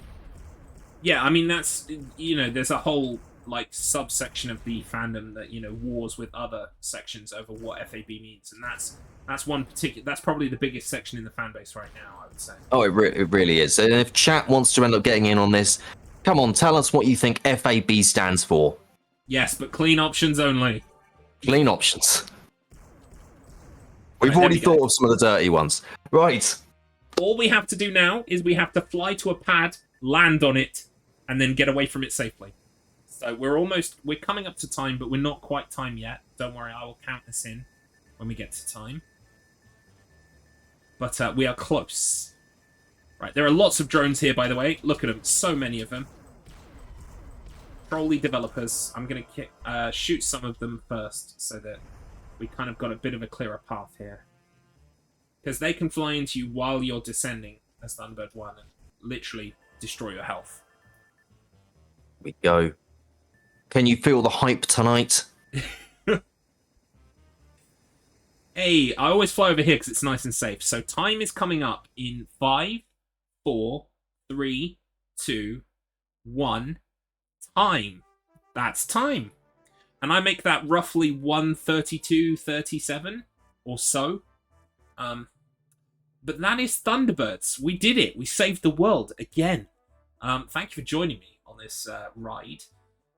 Yeah, I mean that's, you know, there's a whole like subsection of the fandom that, you know, wars with other sections over what FAB means, and that's one particular. That's probably the biggest section in the fan base right now, I would say. Oh, it really is. And if chat wants to end up getting in on this, come on, tell us what you think FAB stands for. Yes, but clean options only. Clean options. We've Right, already there we thought of some of the dirty ones. Right. All we have to do now is we have to fly to a pad, land on it, and then get away from it safely. So we're coming up to time, but we're not quite time yet. Don't worry, I will count this in when we get to time. But we are close. Right, there are lots of drones here, by the way. Look at them, so many of them. Trolley developers. I'm going to shoot some of them first, so that we kind of got a bit of a clearer path here. Because they can fly into you while you're descending as Thunderbird 1 and literally destroy your health. Here we go. Can you feel the hype tonight? Hey, I always fly over here because it's nice and safe. So time is coming up in 5, 4, 3, 2, 1. Time. That's time. And I make that roughly 1:32:37 or so. But that is Thunderbirds. We did it. We saved the world again. Thank you for joining me on this ride.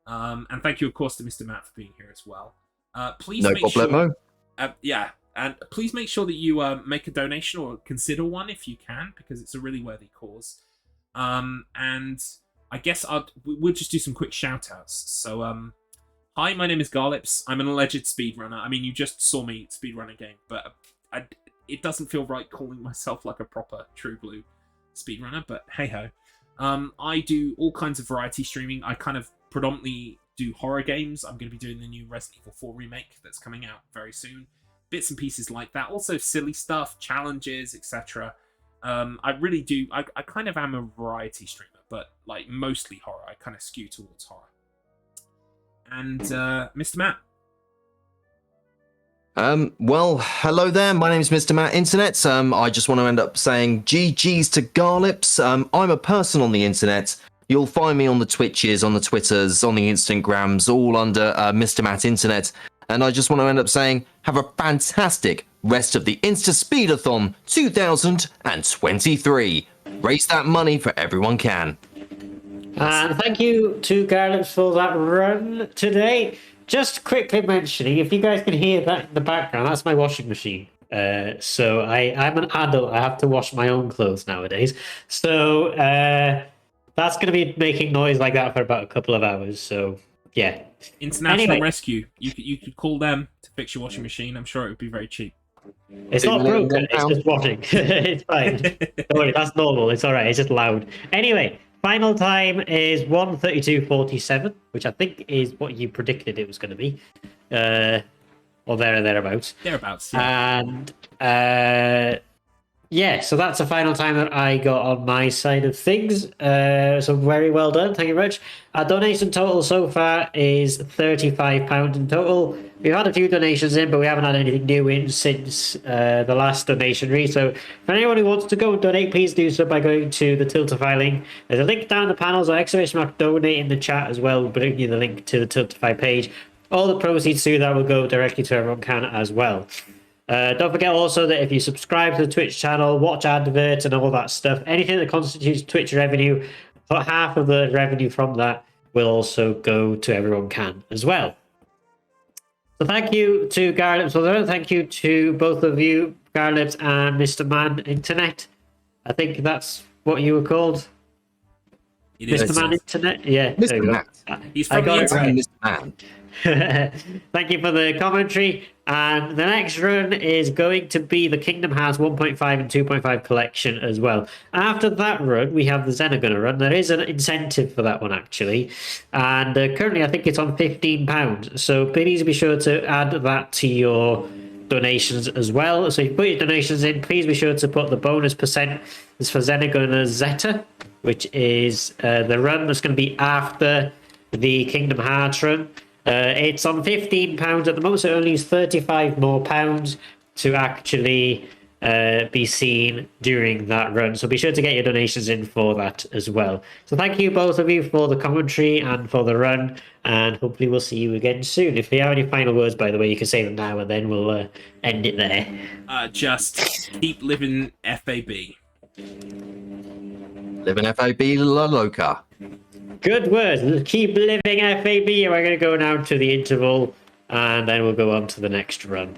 And thank you, of course, to Mr. Matt for being here as well. Please No make problemo. sure... yeah, and please make sure that you make a donation or consider one if you can, because it's a really worthy cause. And I guess we'll just do some quick shout-outs. So, hi, my name is Garlips. I'm an alleged speedrunner. I mean, you just saw me speedrun a game, but it doesn't feel right calling myself like a proper true blue speedrunner, but hey-ho. I do all kinds of variety streaming. I kind of predominantly do horror games. I'm going to be doing the new Resident Evil 4 remake that's coming out very soon. Bits and pieces like that. Also silly stuff, challenges, etc. I really do. I kind of am a variety streamer, but like mostly horror. I kind of skew towards horror. And Mr. Matt. Well, hello there. My name's Mr. Matt Internet. I just want to end up saying GG's to Garlips. I'm a person on the internet. You'll find me on the Twitches, on the Twitters, on the Instagrams, all under Mr. Matt Internet. And I just want to end up saying, have a fantastic rest of the InstaSpeedathon 2023. Raise that money for everyone can. And thank you to Garlips for that run today. Just quickly mentioning, if you guys can hear that in the background, that's my washing machine. So I'm an adult. I have to wash my own clothes nowadays. So that's going to be making noise like that for about a couple of hours. So yeah. International Rescue. You could call them to fix your washing machine. I'm sure it would be very cheap. It's not broken. It's just washing. It's fine. Don't worry, that's normal. It's all right. It's just loud. Anyway. Final time is 1:32:47, which I think is what you predicted it was going to be, or there or thereabouts. Thereabouts, yeah. And yeah, so that's the final time that I got on my side of things. So very well done, thank you very much. Our donation total so far is £35 in total. We've had a few donations in, but we haven't had anything new in since the last donation read. So for anyone who wants to go and donate, please do so by going to the Tiltify link. There's a link down the panels or exclamation mark donate in the chat as well. We'll bring you the link to the Tiltify page. All the proceeds to that will go directly to EveryoneCan as well. Don't forget also that if you subscribe to the Twitch channel, watch adverts and all that stuff, anything that constitutes Twitch revenue, half of the revenue from that will also go to EveryoneCan as well. So thank you to Garlips. Well, thank you to both of you, Garlips and Mr. Man Internet. I think that's what you were called. Mr. Man Internet? Yeah. Mr. Matt. He's from the internet. Mr. Man. Thank you for the commentary. And the next run is going to be the Kingdom Hearts 1.5 and 2.5 collection as well. After that run, we have the Xenogunner run. There is an incentive for that one, actually. And currently, I think it's on £15. So please be sure to add that to your donations as well. So if you put your donations in, please be sure to put the bonus percent is for Xenogunner Zeta, which is the run that's going to be after the Kingdom Hearts run. It's on £15 at the moment, so it only needs £35 more to actually be seen during that run. So be sure to get your donations in for that as well. So thank you both of you for the commentary and for the run, and hopefully we'll see you again soon. If you have any final words, by the way, you can say them now, and then we'll end it there. Just keep living FAB. Living FAB La Loca. Good words. Keep living FAB. We're going to go now to the interval, and then we'll go on to the next run.